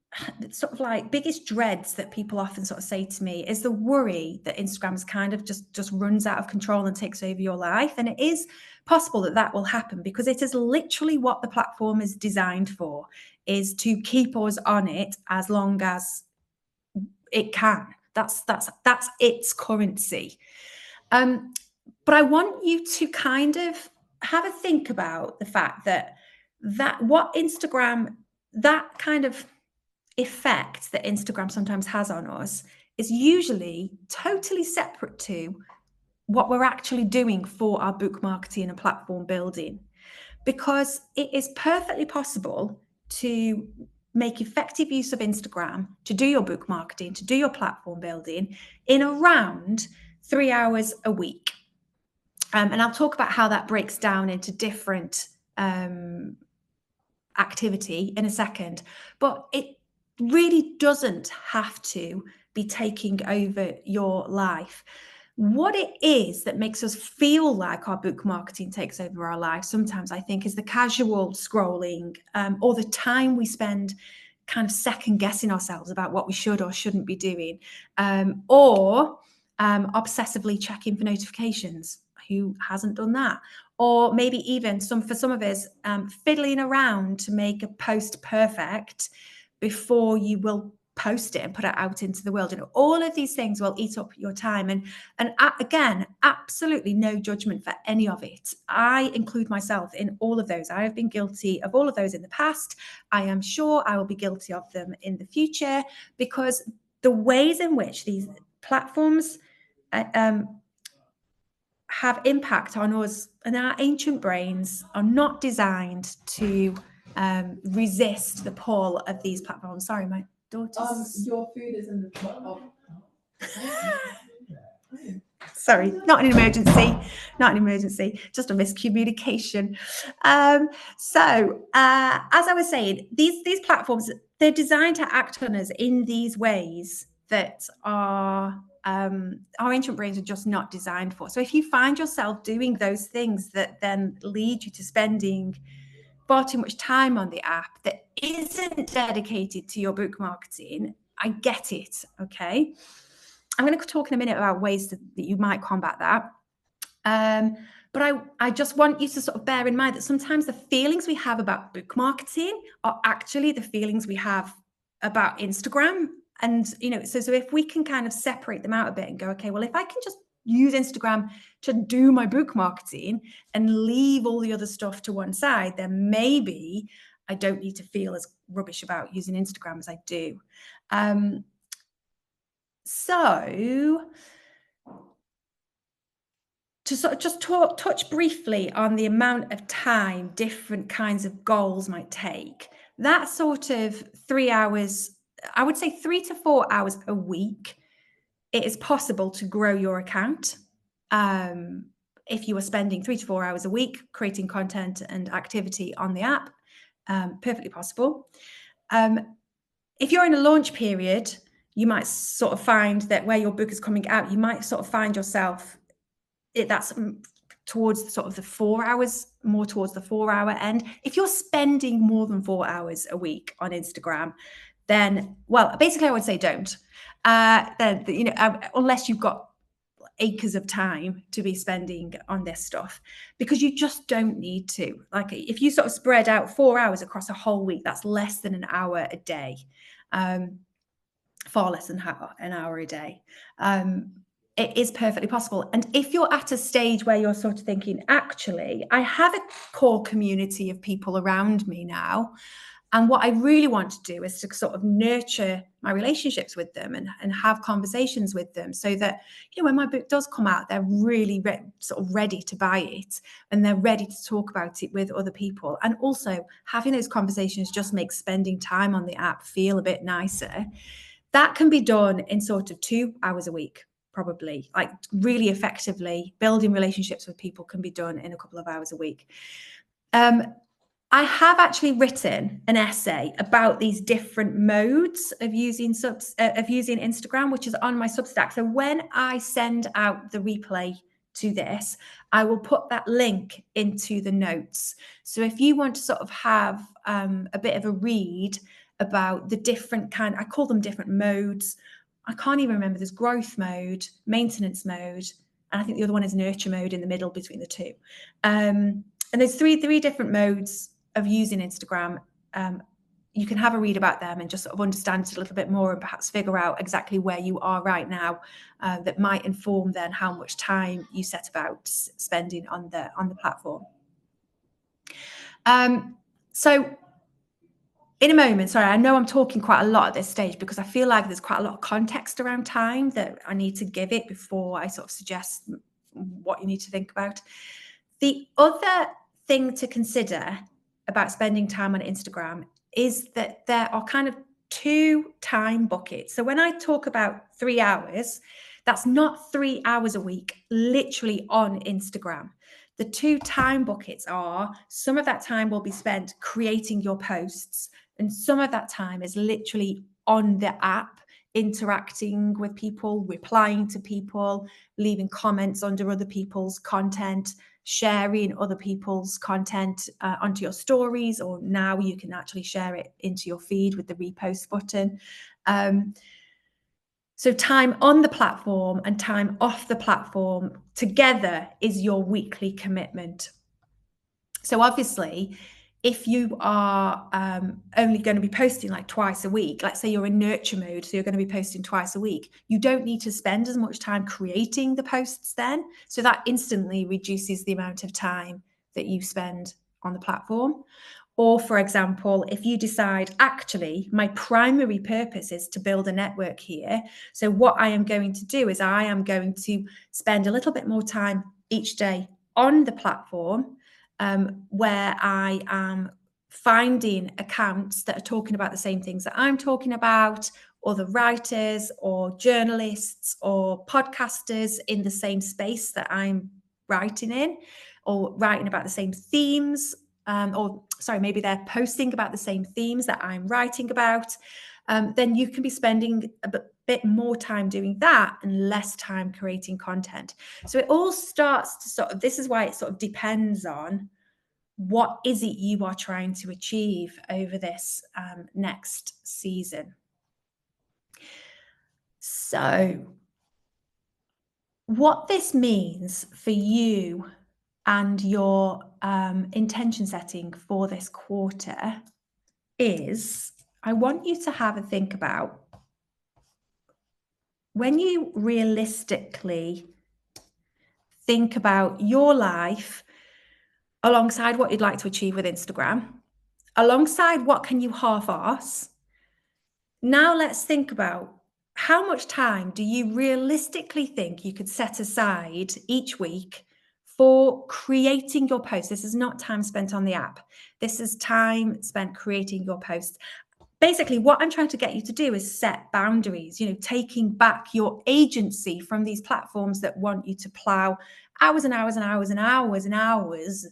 sort of like biggest dreads that people often sort of say to me is the worry that Instagram's kind of just runs out of control and takes over your life. And it is possible that that will happen, because it is literally what the platform is designed for, is to keep us on it as long as it can. That's its currency. But I want you to kind of have a think about the fact that what Instagram, that kind of effect that Instagram sometimes has on us, is usually totally separate to what we're actually doing for our book marketing and platform building. Because it is perfectly possible to make effective use of Instagram to do your book marketing, to do your platform building in around 3 hours a week. And I'll talk about how that breaks down into different activity in a second. But it really doesn't have to be taking over your life. What it is that makes us feel like our book marketing takes over our life sometimes, I think, is the casual scrolling, or the time we spend kind of second guessing ourselves about what we should or shouldn't be doing, or obsessively checking for notifications. Who hasn't done that? Or maybe even for some of us, fiddling around to make a post perfect before you will post it and put it out into the world. All of these things will eat up your time. And again, absolutely no judgment for any of it. I include myself in all of those. I have been guilty of all of those in the past. I am sure I will be guilty of them in the future, because the ways in which these platforms have impact on us and our ancient brains are not designed to resist the pull of these platforms. Sorry, my daughter's... Your food is in the top. Sorry, not an emergency, just a miscommunication. So as I was saying, these platforms, they're designed to act on us in these ways that our ancient brains are just not designed for. So if you find yourself doing those things that then lead you to spending far too much time on the app that isn't dedicated to your book marketing, I get it, okay? I'm going to talk in a minute about ways that you might combat that. But I just want you to sort of bear in mind that sometimes the feelings we have about book marketing are actually the feelings we have about Instagram. And, so if we can kind of separate them out a bit and go, okay, well, if I can just use Instagram to do my book marketing and leave all the other stuff to one side, then maybe I don't need to feel as rubbish about using Instagram as I do. So to sort of just touch briefly on the amount of time different kinds of goals might take, that sort of 3 hours, I would say 3 to 4 hours a week, it is possible to grow your account. If you are spending 3 to 4 hours a week creating content and activity on the app, perfectly possible. If you're in a launch period, you might sort of find that where your book is coming out, you might sort of find yourself that's towards sort of the 4 hours, more towards the 4 hour end. If you're spending more than 4 hours a week on Instagram, then, well, basically I would say don't. Then, unless you've got acres of time to be spending on this stuff, because you just don't need to. Like, if you sort of spread out 4 hours across a whole week, that's less than an hour a day, far less than an hour a day. It is perfectly possible. And if you're at a stage where you're sort of thinking, actually, I have a core community of people around me now, and what I really want to do is to sort of nurture my relationships with them and have conversations with them, so that, when my book does come out, they're really sort of ready to buy it, and they're ready to talk about it with other people. And also having those conversations just makes spending time on the app feel a bit nicer. That can be done in sort of 2 hours a week, probably. Like really effectively, building relationships with people can be done in a couple of hours a week. I have actually written an essay about these different modes of using Instagram, which is on my Substack. So when I send out the replay to this, I will put that link into the notes. So if you want to sort of have a bit of a read about the different I call them different modes. I can't even remember. There's growth mode, maintenance mode, and I think the other one is nurture mode in the middle between the two. And there's three different modes of using Instagram. You can have a read about them and just sort of understand it a little bit more and perhaps figure out exactly where you are right now. That might inform then how much time you set about spending on the platform. So in a moment, sorry, I know I'm talking quite a lot at this stage because I feel like there's quite a lot of context around time that I need to give it before I sort of suggest what you need to think about. The other thing to consider about spending time on Instagram is that there are kind of two time buckets. So when I talk about 3 hours, that's not 3 hours a week, literally on Instagram. The two time buckets are some of that time will be spent creating your posts, and some of that time is literally on the app, interacting with people, replying to people, leaving comments under other people's content, sharing other people's content onto your stories, or now you can actually share it into your feed with the repost button. So time on the platform and time off the platform together is your weekly commitment. So obviously, if you are only going to be posting like twice a week, let's say you're in nurture mode, so you're going to be posting twice a week, you don't need to spend as much time creating the posts then. So that instantly reduces the amount of time that you spend on the platform. Or, for example, if you decide, actually, my primary purpose is to build a network here. So what I am going to do is I am going to spend a little bit more time each day on the platform, where I am finding accounts that are talking about the same things that I'm talking about, other writers or journalists or podcasters in the same space that I'm writing in, or writing about the same themes, maybe they're posting about the same themes that I'm writing about. Then you can be spending a bit more time doing that and less time creating content. So it all starts to this is why it sort of depends on what is it you are trying to achieve over this next season. So what this means for you and your intention setting for this quarter is I want you to have a think about when you realistically think about your life alongside what you'd like to achieve with Instagram, alongside what can you half-arse. Now let's think about how much time do you realistically think you could set aside each week for creating your post? This is not time spent on the app. This is time spent creating your post. Basically, what I'm trying to get you to do is set boundaries, taking back your agency from these platforms that want you to plow hours and hours and hours and hours and hours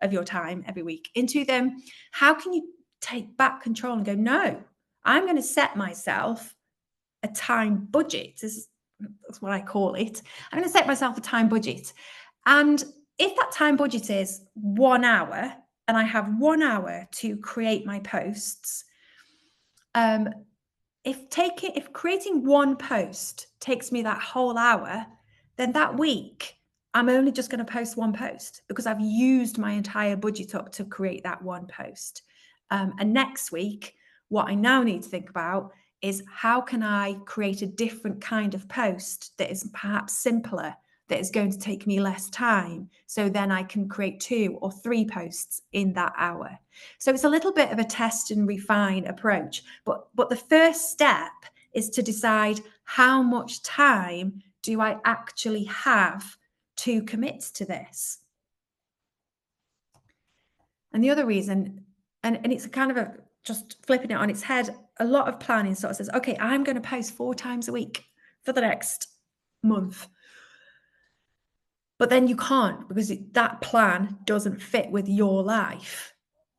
of your time every week into them. How can you take back control and go, no, I'm going to set myself a time budget. That's what I call it. I'm going to set myself a time budget. And if that time budget is 1 hour and I have 1 hour to create my posts, if creating one post takes me that whole hour, then that week I'm only just going to post one post because I've used my entire budget up to create that one post. And next week, what I now need to think about is how can I create a different kind of post that is perhaps simpler, that is going to take me less time. So then I can create 2 or 3 posts in that hour. So it's a little bit of a test and refine approach. But the first step is to decide how much time do I actually have to commit to this. And the other reason, and it's kind of just flipping it on its head, a lot of planning sort of says, okay, I'm going to post 4 times a week for the next month. But then you can't, because that plan doesn't fit with your life.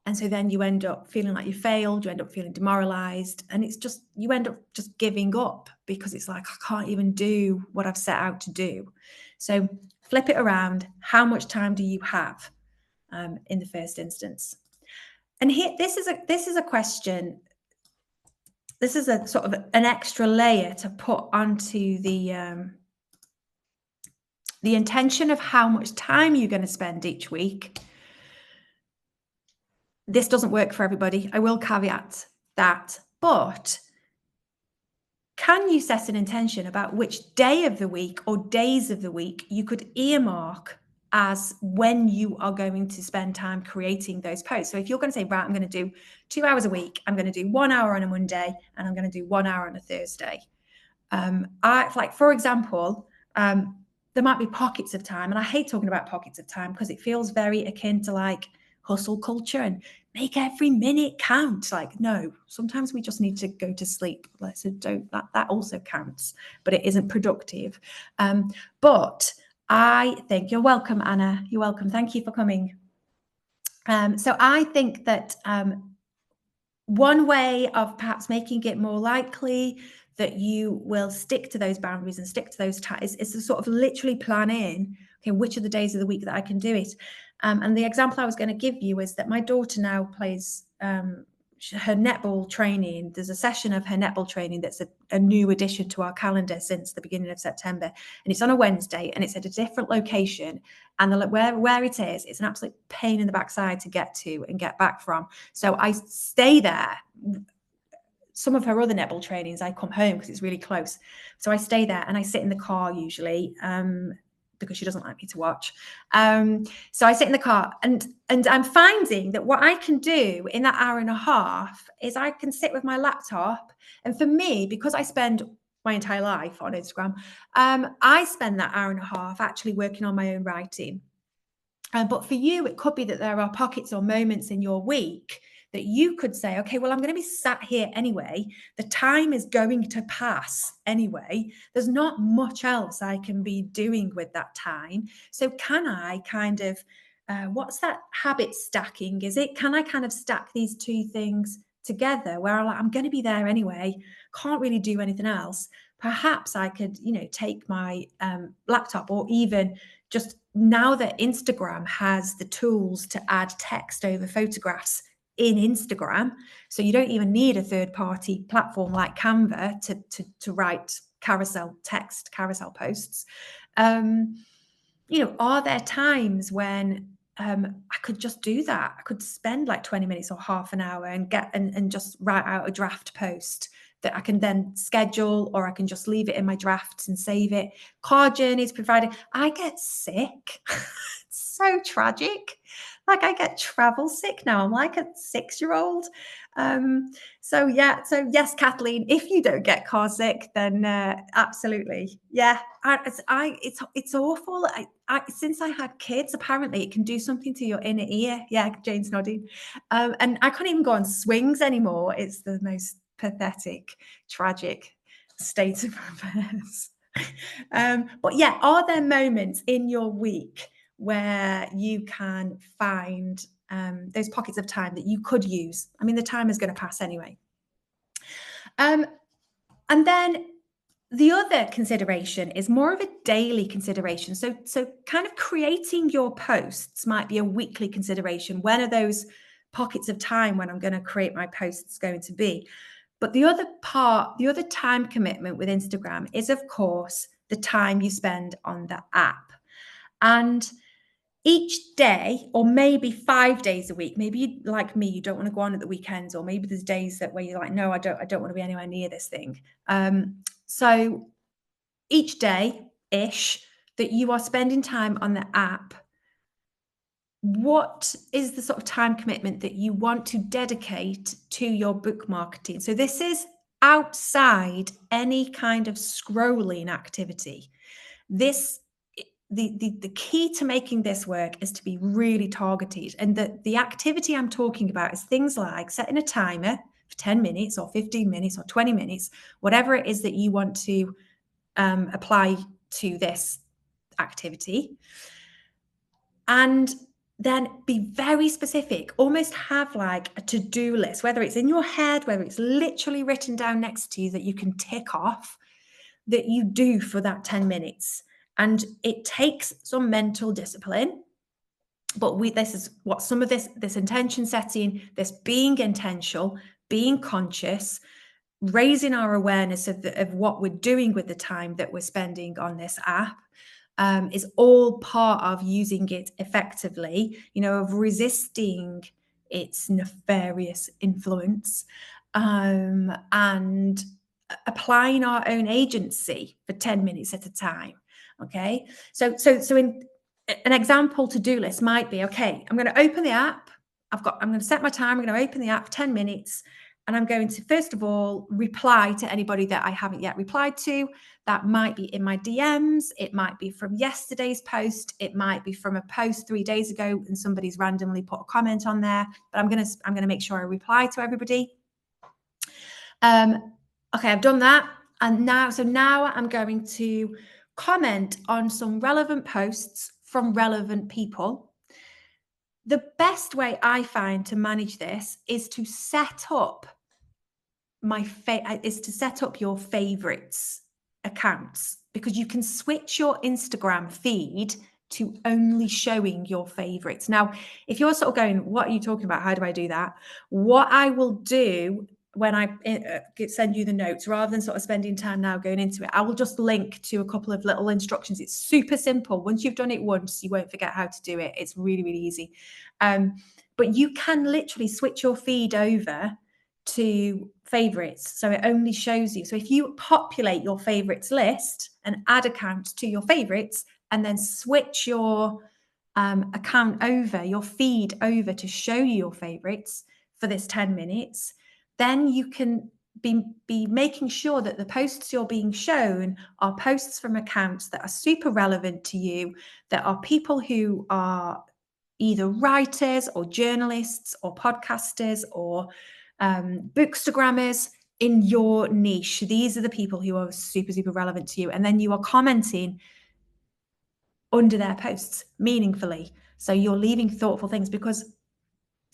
And so then you end up feeling like you failed, you end up feeling demoralized, and it's just, you end up just giving up because it's like, I can't even do what I've set out to do. So flip it around. How much time do you have in the first instance? And here, this is a question. This is a sort of an extra layer to put onto the intention of how much time you're going to spend each week. This doesn't work for everybody. I will caveat that. But can you set an intention about which day of the week or days of the week you could earmark as when you are going to spend time creating those posts? So if you're going to say, right, I'm going to do 2 hours a week, I'm going to do 1 hour on a Monday, and I'm going to do 1 hour on a Thursday. For example, there might be pockets of time, and I hate talking about pockets of time because it feels very akin to like hustle culture and make every minute count. Like, no, sometimes we just need to go to sleep. So that also counts, but it isn't productive. But I think, you're welcome, Anna. You're welcome. Thank you for coming. So I think that one way of perhaps making it more likely that you will stick to those boundaries and stick to those is to sort of literally plan in, okay, which are the days of the week that I can do it. And the example I was going to give you is that my daughter now plays her netball training. There's a session of her netball training that's a new addition to our calendar since the beginning of September. And it's on a Wednesday and it's at a different location. And where it is, it's an absolute pain in the backside to get to and get back from. So I stay there. Some of her other netball trainings, I come home because it's really close. So I stay there and I sit in the car usually because she doesn't like me to watch. So I sit in the car and I'm finding that what I can do in that hour and a half is I can sit with my laptop. And for me, because I spend my entire life on Instagram, I spend that hour and a half actually working on my own writing. But for you, it could be that there are pockets or moments in your week that you could say, okay, well, I'm going to be sat here anyway. The time is going to pass anyway. There's not much else I can be doing with that time. So can I kind of, what's that habit stacking? Can I kind of stack these two things together where I'm going to be there anyway, can't really do anything else. Perhaps I could, take my laptop, or even just now that Instagram has the tools to add text over photographs in Instagram, so you don't even need a third-party platform like Canva to write carousel posts. Are there times when I could just do that? I could spend like 20 minutes or half an hour and just write out a draft post that I can then schedule, or I can just leave it in my drafts and save it. Car journeys provided. I get sick. It's so tragic. Like, I get travel sick now. I'm like a 6-year-old. So yes, Kathleen, if you don't get car sick, then absolutely. Yeah. It's awful. Since I had kids, apparently it can do something to your inner ear. Yeah, Jane's nodding. And I can't even go on swings anymore. It's the most pathetic, tragic state of affairs. But yeah, are there moments in your week where you can find those pockets of time that you could use? I mean, the time is going to pass anyway. And then the other consideration is more of a daily consideration. So kind of creating your posts might be a weekly consideration. When are those pockets of time when I'm going to create my posts going to be? But the other time commitment with Instagram is, of course, the time you spend on the app. And each day, or maybe 5 days a week, maybe you, like me, you don't want to go on at the weekends, or maybe there's days where you're like, no, I don't want to be anywhere near this thing. So each day-ish that you are spending time on the app, what is the sort of time commitment that you want to dedicate to your book marketing? So this is outside any kind of scrolling activity. This the key to making this work is to be really targeted. And the activity I'm talking about is things like setting a timer for 10 minutes or 15 minutes or 20 minutes, whatever it is that you want to apply to this activity. And then be very specific, almost have like a to-do list, whether it's in your head, whether it's literally written down next to you that you can tick off that you do for that 10 minutes. And it takes some mental discipline, but this is what some of this intention setting, this being intentional, being conscious, raising our awareness of what we're doing with the time that we're spending on this app, is all part of using it effectively, of resisting its nefarious influence, and applying our own agency for 10 minutes at a time. Okay. So in an example to-do list might be, okay, I'm going to open the app. I'm going to set my time. I'm going to open the app 10 minutes. And I'm going to, first of all, reply to anybody that I haven't yet replied to. That might be in my DMs. It might be from yesterday's post. It might be from a post 3 days ago and somebody's randomly put a comment on there. But I'm going to make sure I reply to everybody. Okay, I've done that. And now I'm going to comment on some relevant posts from relevant people. The best way I find to manage this is to set up your favorites accounts, because you can switch your Instagram feed to only showing your favorites. Now, if you're sort of going, what are you talking about? How do I do that? What I will do when I send you the notes, rather than sort of spending time now going into it, I will just link to a couple of little instructions. It's super simple. Once you've done it once, you won't forget how to do it. It's really, really easy. But you can literally switch your feed over to favorites, so it only shows you. So if you populate your favorites list and add account to your favorites, and then switch your account over, your feed over to show you your favorites for this 10 minutes, then you can be making sure that the posts you're being shown are posts from accounts that are super relevant to you, that are people who are either writers or journalists or podcasters or bookstagrammers in your niche. These are the people who are super, super relevant to you. And then you are commenting under their posts meaningfully. So you're leaving thoughtful things, because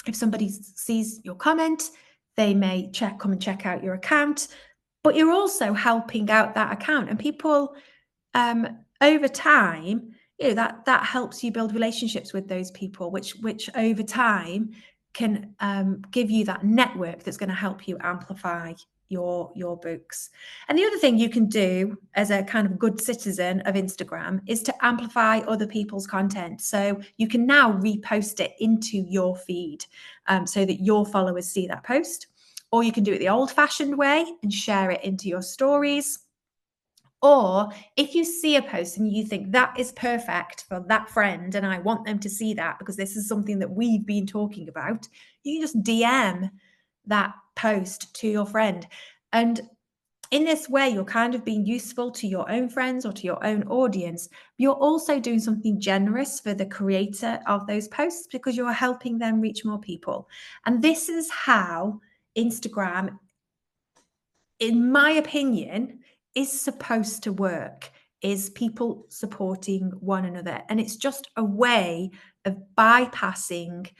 if somebody sees your comment, they may come and check out your account, but you're also helping out that account. And people, over time, that helps you build relationships with those people, which over time can give you that network that's going to help you amplify your books. And the other thing you can do as a kind of good citizen of Instagram is to amplify other people's content. So you can now repost it into your feed, so that your followers see that post, or you can do it the old-fashioned way and share it into your stories. Or if you see a post and you think that is perfect for that friend and I want them to see that because this is something that we've been talking about, you can just DM that post to your friend. And in this way, you're kind of being useful to your own friends or to your own audience. You're also doing something generous for the creator of those posts, because you're helping them reach more people. And this is how Instagram, in my opinion, is supposed to work, is people supporting one another. And it's just a way of bypassing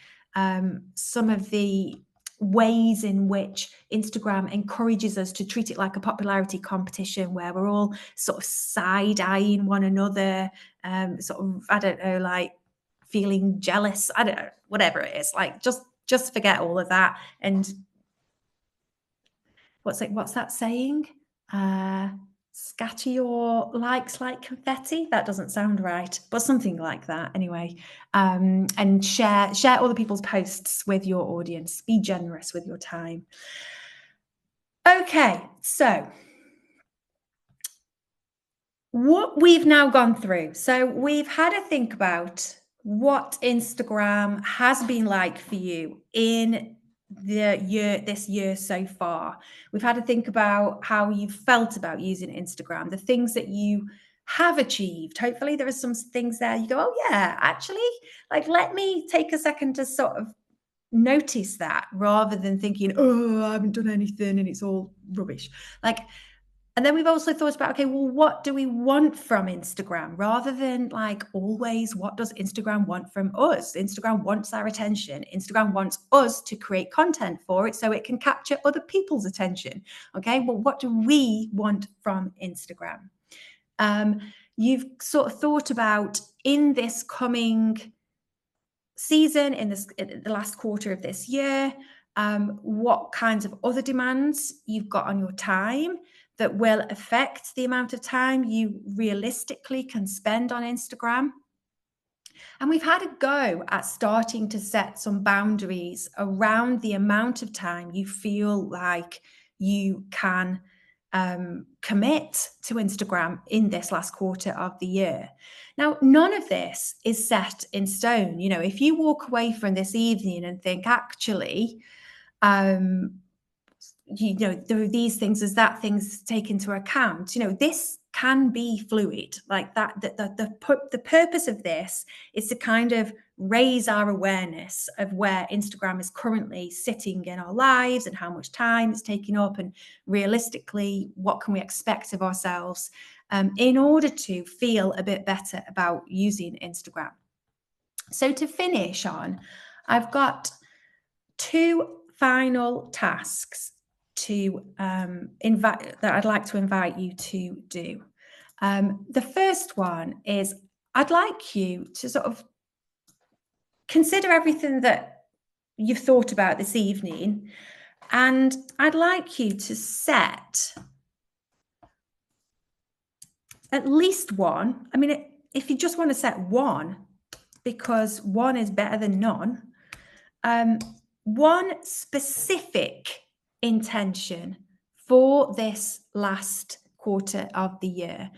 some of the ways in which Instagram encourages us to treat it like a popularity competition, where we're all sort of side-eyeing one another, sort of, I don't know, like feeling jealous. I don't know, whatever it is. Like, just forget all of that. And what's that saying? Scatter your likes like confetti. That doesn't sound right, but something like that anyway. And share other people's posts with your audience. Be generous with your time. Okay, so what we've now gone through. So we've had a think about what Instagram has been like for you in this year so far. We've had to think about how you felt about using Instagram, the things that you have achieved. Hopefully there are some things there you go, oh yeah, actually, like, let me take a second to sort of notice that, rather than thinking, oh, I haven't done anything and it's all rubbish. Like, and then we've also thought about, okay, well, what do we want from Instagram? Rather than like always, what does Instagram want from us? Instagram wants our attention. Instagram wants us to create content for it so it can capture other people's attention. Okay, well, what do we want from Instagram? You've sort of thought about, in this coming season, in the last quarter of this year, what kinds of other demands you've got on your time that will affect the amount of time you realistically can spend on Instagram. And we've had a go at starting to set some boundaries around the amount of time you feel like you can commit to Instagram in this last quarter of the year. Now, none of this is set in stone. You know, if you walk away from this evening and think, actually, there are these things, as that things take into account, this can be fluid like that. The purpose of this is to kind of raise our awareness of where Instagram is currently sitting in our lives and how much time it's taking up, and realistically, what can we expect of ourselves in order to feel a bit better about using Instagram. So to finish on, I've got 2 final tasks to that I'd like to invite you to do. The first one is, I'd like you to sort of consider everything that you've thought about this evening, and I'd like you to set at least one. I mean, if you just want to set one, because one is better than none, one specific intention for this last quarter of the year.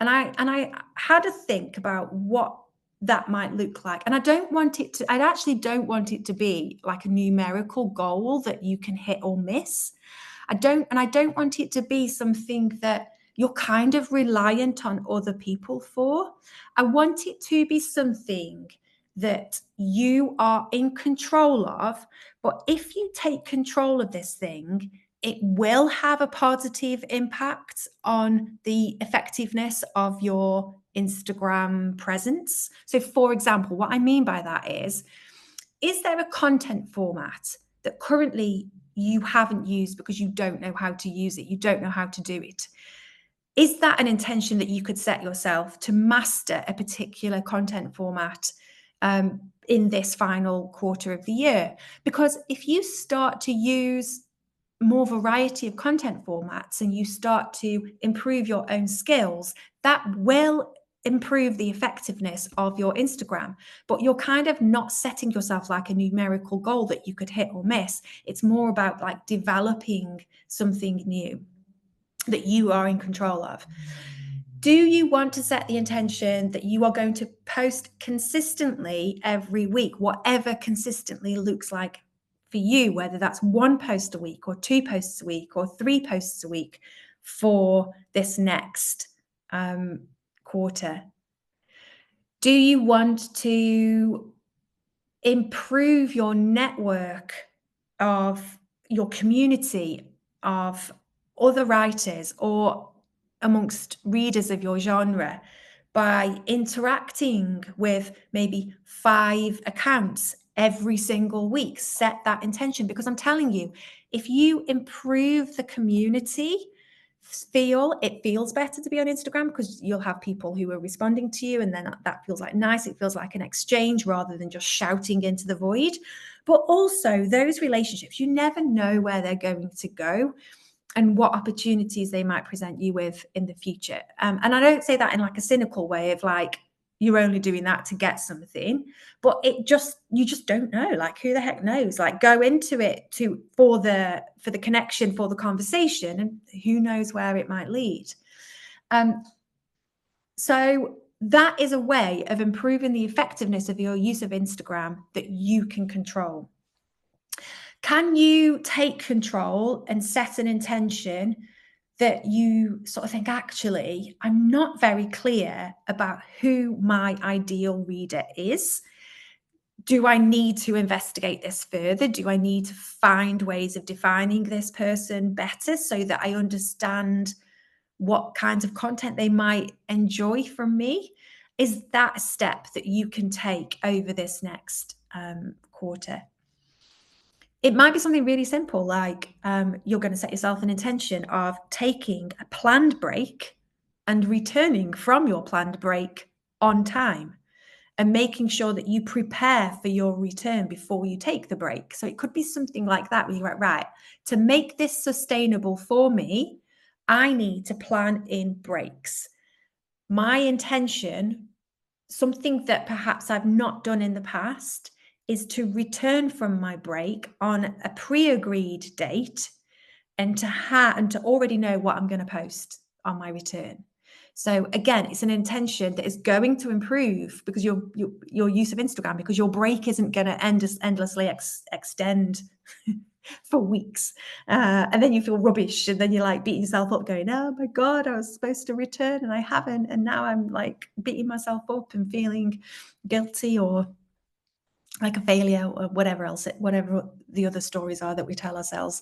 And I had to think about what that might look like. And I actually don't want it to be like a numerical goal that you can hit or miss. I don't want it to be something that you're kind of reliant on other people for. I want it to be something that you are in control of. But if you take control of this thing, it will have a positive impact on the effectiveness of your Instagram presence. So, for example, what I mean by that is there a content format that currently you haven't used because you don't know how to use it, you don't know how to do it? Is that an intention that you could set yourself to master a particular content format in this final quarter of the year? Because if you start to use more variety of content formats and you start to improve your own skills, that will improve the effectiveness of your Instagram. But you're kind of not setting yourself like a numerical goal that you could hit or miss. It's more about like developing something new that you are in control of. Do you want to set the intention that you are going to post consistently every week, whatever consistently looks like for you, whether that's 1 post a week or 2 posts a week or 3 posts a week for this next quarter? Do you want to improve your network of your community of other writers or amongst readers of your genre by interacting with maybe 5 accounts every single week? Set that intention, because I'm telling you, if you improve the community it feels better to be on Instagram, because you'll have people who are responding to you, and then that feels like nice. It feels like an exchange rather than just shouting into the void. But also those relationships, you never know where they're going to go and what opportunities they might present you with in the future. And I don't say that in like a cynical way of like, you're only doing that to get something, but you just don't know. Like, who the heck knows? Like, go into it for the connection, for the conversation, and who knows where it might lead. So that is a way of improving the effectiveness of your use of Instagram that you can control. Can you take control and set an intention that you sort of think, actually, I'm not very clear about who my ideal reader is. Do I need to investigate this further? Do I need to find ways of defining this person better so that I understand what kinds of content they might enjoy from me? Is that a step that you can take over this next quarter? It might be something really simple, like you're going to set yourself an intention of taking a planned break and returning from your planned break on time, and making sure that you prepare for your return before you take the break. So it could be something like that where you're like, right, to make this sustainable for me, I need to plan in breaks. My intention, something that perhaps I've not done in the past, is to return from my break on a pre-agreed date, and to already know what I'm going to post on my return. So again, it's an intention that is going to improve because your use of Instagram, because your break isn't going to endlessly extend for weeks, and then you feel rubbish, and then you're like beating yourself up, going, "Oh my god, I was supposed to return and I haven't, and now I'm like beating myself up and feeling guilty or like a failure," or whatever the other stories are that we tell ourselves.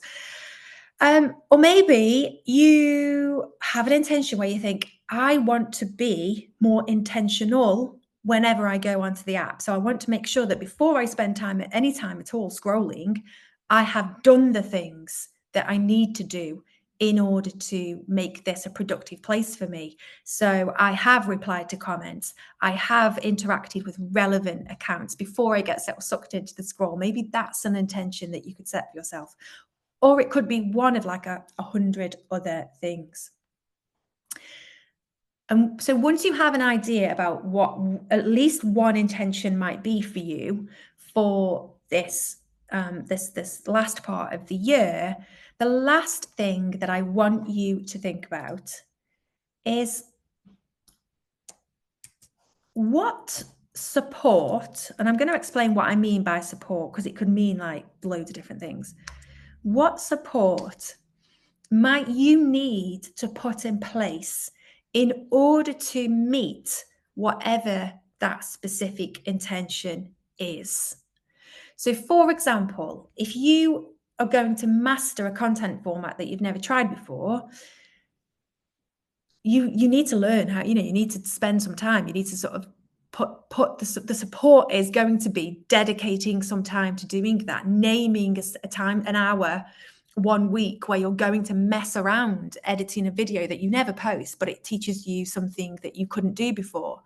Or maybe you have an intention where you think, I want to be more intentional whenever I go onto the app. So I want to make sure that before I spend any time at all scrolling, I have done the things that I need to do in order to make this a productive place for me. So I have replied to comments. I have interacted with relevant accounts before I get sucked into the scroll. Maybe that's an intention that you could set for yourself. Or it could be one of like 100 other things. And so once you have an idea about what at least one intention might be for you for this this last part of the year, the last thing that I want you to think about is what support, and I'm going to explain what I mean by support because it could mean like loads of different things. What support might you need to put in place in order to meet whatever that specific intention is? So, for example, if you are going to master a content format that you've never tried before, you need to learn how, you need to spend some time. You need to sort of put the support is going to be dedicating some time to doing that, naming a time, an hour, 1 week where you're going to mess around editing a video that you never post, but it teaches you something that you couldn't do before.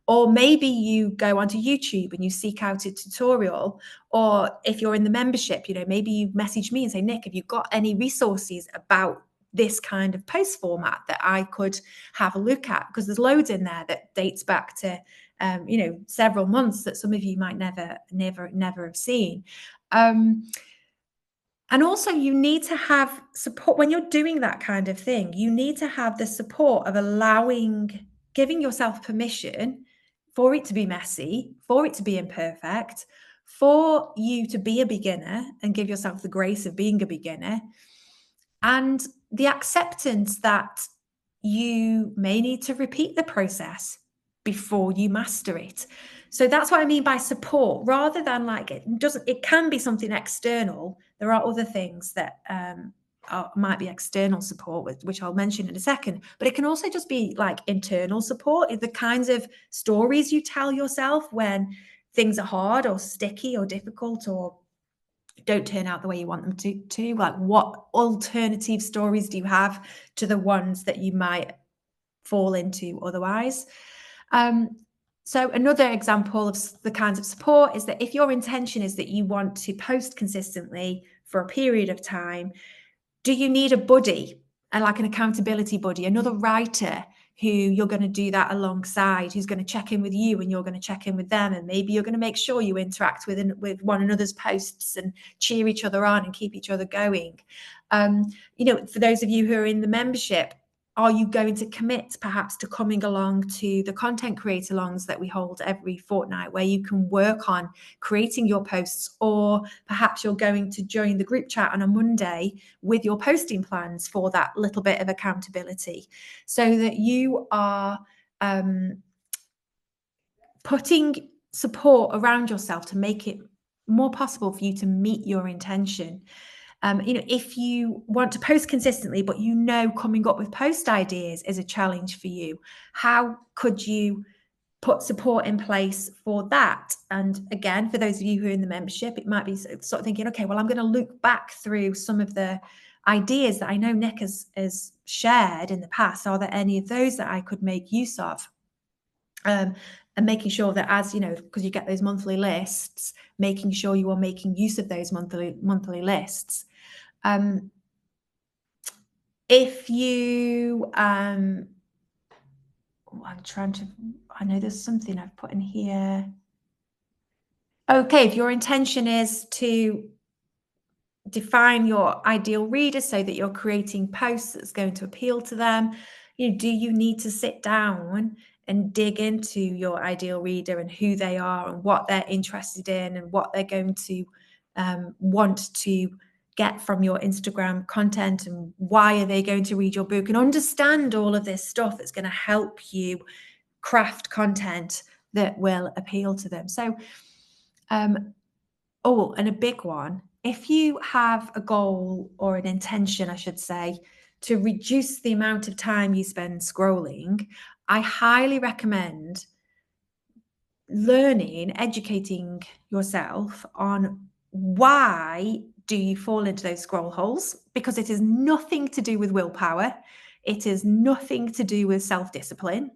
Or maybe you go onto YouTube and you seek out a tutorial, or if you're in the membership, maybe you message me and say, Nick, have you got any resources about this kind of post format that I could have a look at? Because there's loads in there that dates back to several months that some of you might never have seen. And also you need to have support when you're doing that kind of thing. You need to have the support of giving yourself permission for it to be messy, for it to be imperfect, for you to be a beginner and give yourself the grace of being a beginner, and the acceptance that you may need to repeat the process before you master it. So that's what I mean by support, rather than like it can be something external. There are other things that might be external support, which I'll mention in a second, but it can also just be like internal support, the kinds of stories you tell yourself when things are hard or sticky or difficult or don't turn out the way you want them to. Like, what alternative stories do you have to the ones that you might fall into otherwise? So another example of the kinds of support is that if your intention is that you want to post consistently for a period of time, do you need a buddy, and like an accountability buddy, another writer who you're going to do that alongside, who's going to check in with you and you're going to check in with them, and maybe you're going to make sure you interact with one another's posts and cheer each other on and keep each other going. For those of you who are in the membership, are you going to commit perhaps to coming along to the content creator alongs that we hold every fortnight, where you can work on creating your posts? Or perhaps you're going to join the group chat on a Monday with your posting plans for that little bit of accountability, so that you are putting support around yourself to make it more possible for you to meet your intention. If you want to post consistently, but coming up with post ideas is a challenge for you, how could you put support in place for that? And again, for those of you who are in the membership, it might be sort of thinking, okay, well, I'm going to look back through some of the ideas that I know Nick has shared in the past. Are there any of those that I could make use of? And making sure that, as you know, because you get those monthly lists, making sure you are making use of those monthly lists. If you, I'm trying to, I know there's something I've put in here. Okay, if your intention is to define your ideal reader so that you're creating posts that's going to appeal to them, do you need to sit down and dig into your ideal reader and who they are and what they're interested in and what they're going to want to get from your Instagram content, and why are they going to read your book, and understand all of this stuff that's going to help you craft content that will appeal to them. So and a big one, if you have a goal, or an intention, I should say, to reduce the amount of time you spend scrolling, I highly recommend educating yourself on why do you fall into those scroll holes, because it is nothing to do with willpower. It is nothing to do with self-discipline.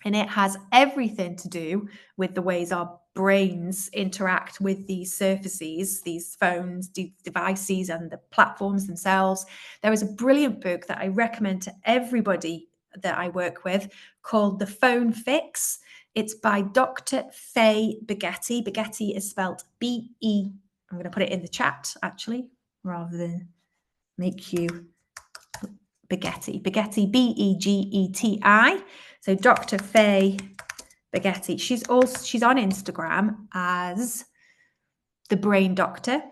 And it has everything to do with the ways our brains interact with these surfaces, these phones, devices, and the platforms themselves. There is a brilliant book that I recommend to everybody that I work with called The Phone Fix. It's by Dr. Faye Beghetti. Beghetti is spelled B-E. I'm going to put it in the chat, actually, rather than make you Beghetti. Beghetti, B-E-G-E-T-I. So Dr. Faye Beghetti. She's on Instagram as the Brain Doctor,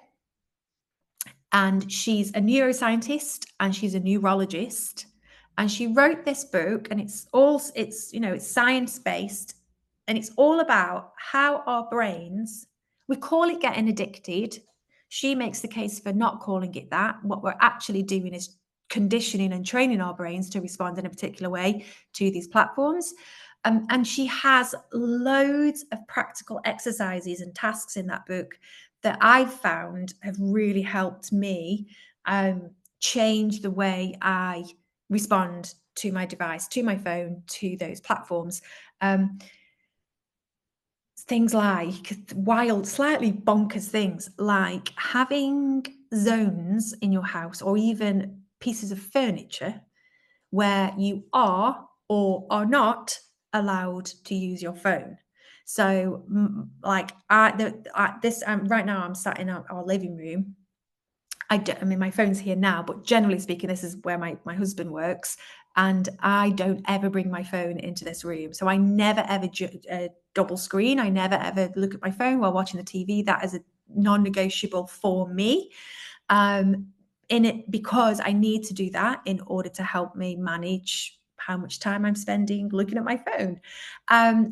and she's a neuroscientist and she's a neurologist, and she wrote this book, and it's science based, and it's all about how our brains, we call it getting addicted. She makes the case for not calling it that. What we're actually doing is conditioning and training our brains to respond in a particular way to these platforms. And she has loads of practical exercises and tasks in that book that I've found have really helped me change the way I respond to my device, to my phone, to those platforms. Things like wild, slightly bonkers things, like having zones in your house, or even pieces of furniture, where you are or are not allowed to use your phone. So, right now I'm sat in our living room. My phone's here now, but generally speaking, this is where my husband works, and I don't ever bring my phone into this room. So I never ever double screen. I never ever look at my phone while watching the TV. That is a non-negotiable for me. Because I need to do that in order to help me manage how much time I'm spending looking at my phone.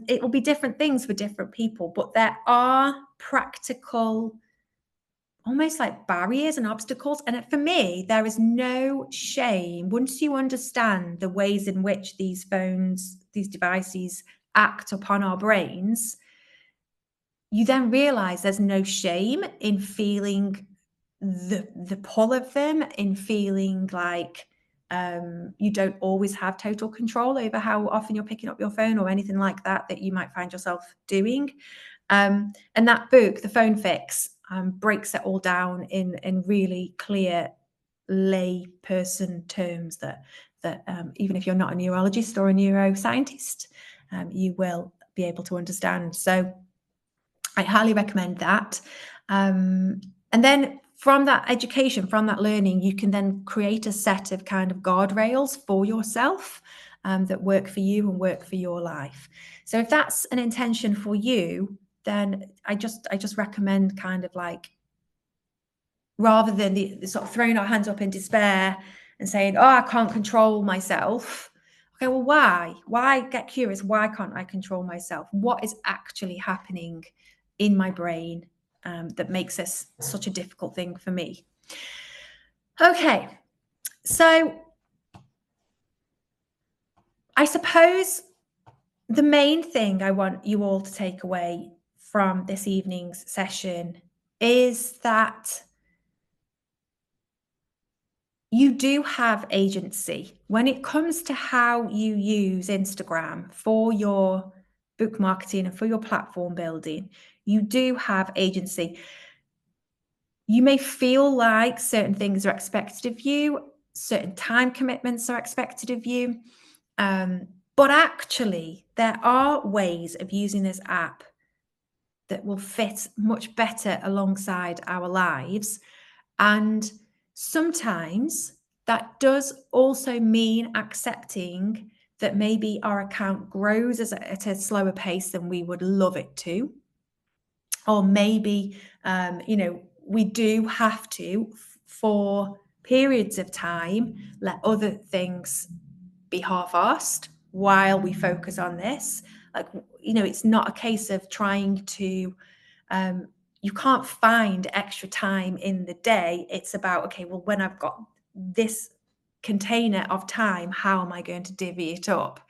It will be different things for different people, but there are practical, almost like barriers and obstacles. And for me, there is no shame once you understand the ways in which these phones, these devices act upon our brains. You then realize there's no shame in feeling the pull of them, in feeling like you don't always have total control over how often you're picking up your phone, or anything like that you might find yourself doing. And that book, The Phone Fix, breaks it all down in really clear lay person terms that even if you're not a neurologist or a neuroscientist, you will be able to understand. So I highly recommend that. And then from that education, from that learning, you can then create a set of kind of guardrails for yourself that work for you and work for your life. So if that's an intention for you, then I just recommend kind of like, rather than the sort of throwing our hands up in despair and saying, oh, I can't control myself. Okay, well, why? Why? Get curious. Why can't I control myself? What is actually happening in my brain that makes this such a difficult thing for me? Okay, so I suppose the main thing I want you all to take away from this evening's session is that you do have agency when it comes to how you use Instagram for your book marketing and for your platform building. You do have agency. You may feel like certain things are expected of you, certain time commitments are expected of you. But actually, there are ways of using this app that will fit much better alongside our lives. And sometimes that does also mean accepting that maybe our account grows at a slower pace than we would love it to. Or maybe, we do have to, for periods of time, let other things be half-assed while we focus on this. Like, it's not a case of trying to, you can't find extra time in the day. It's about, okay, well, when I've got this container of time, how am I going to divvy it up?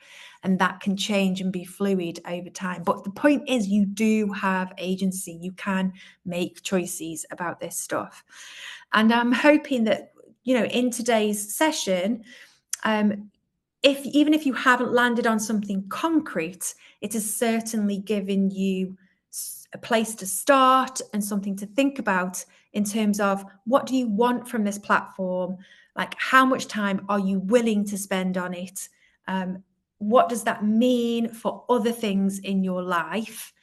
And that can change and be fluid over time. But the point is, you do have agency. You can make choices about this stuff. And I'm hoping that, in today's session, even if you haven't landed on something concrete, it has certainly given you a place to start and something to think about in terms of, what do you want from this platform? Like, how much time are you willing to spend on it? What does that mean for other things in your life?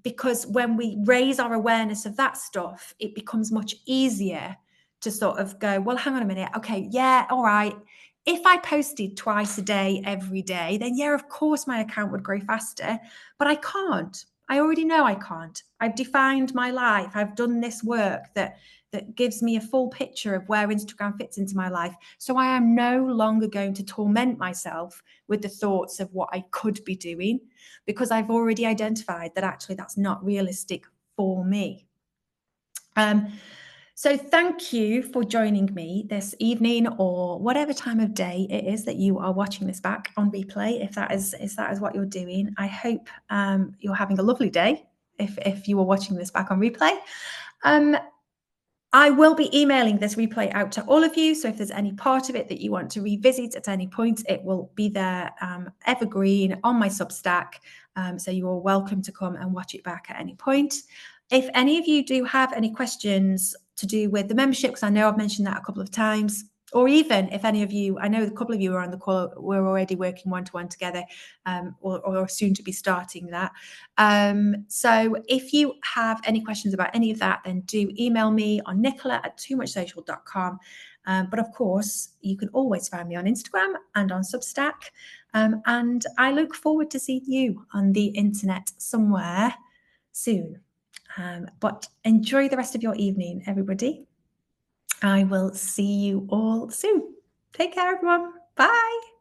Because when we raise our awareness of that stuff, it becomes much easier to sort of go, well, hang on a minute. Okay, yeah, all right. If I posted twice a day, every day, then yeah, of course my account would grow faster, but I can't. I already know I can't. I've defined my life. I've done this work that gives me a full picture of where Instagram fits into my life. So I am no longer going to torment myself with the thoughts of what I could be doing, because I've already identified that actually that's not realistic for me. So thank you for joining me this evening, or whatever time of day it is that you are watching this back on replay. If that is what you're doing, I hope you're having a lovely day. If you are watching this back on replay, I will be emailing this replay out to all of you. So if there's any part of it that you want to revisit at any point, it will be there evergreen on my Substack. So you are welcome to come and watch it back at any point. If any of you do have any questions to do with the membership, because I know I've mentioned that a couple of times, or even if any of you, I know a couple of you are on the call, we're already working one-to-one together, or soon to be starting that. So if you have any questions about any of that, then do email me on nicola@toomuchsocial.com. But of course, you can always find me on Instagram and on Substack. And I look forward to seeing you on the internet somewhere soon. But enjoy the rest of your evening, everybody. I will see you all soon. Take care, everyone. Bye.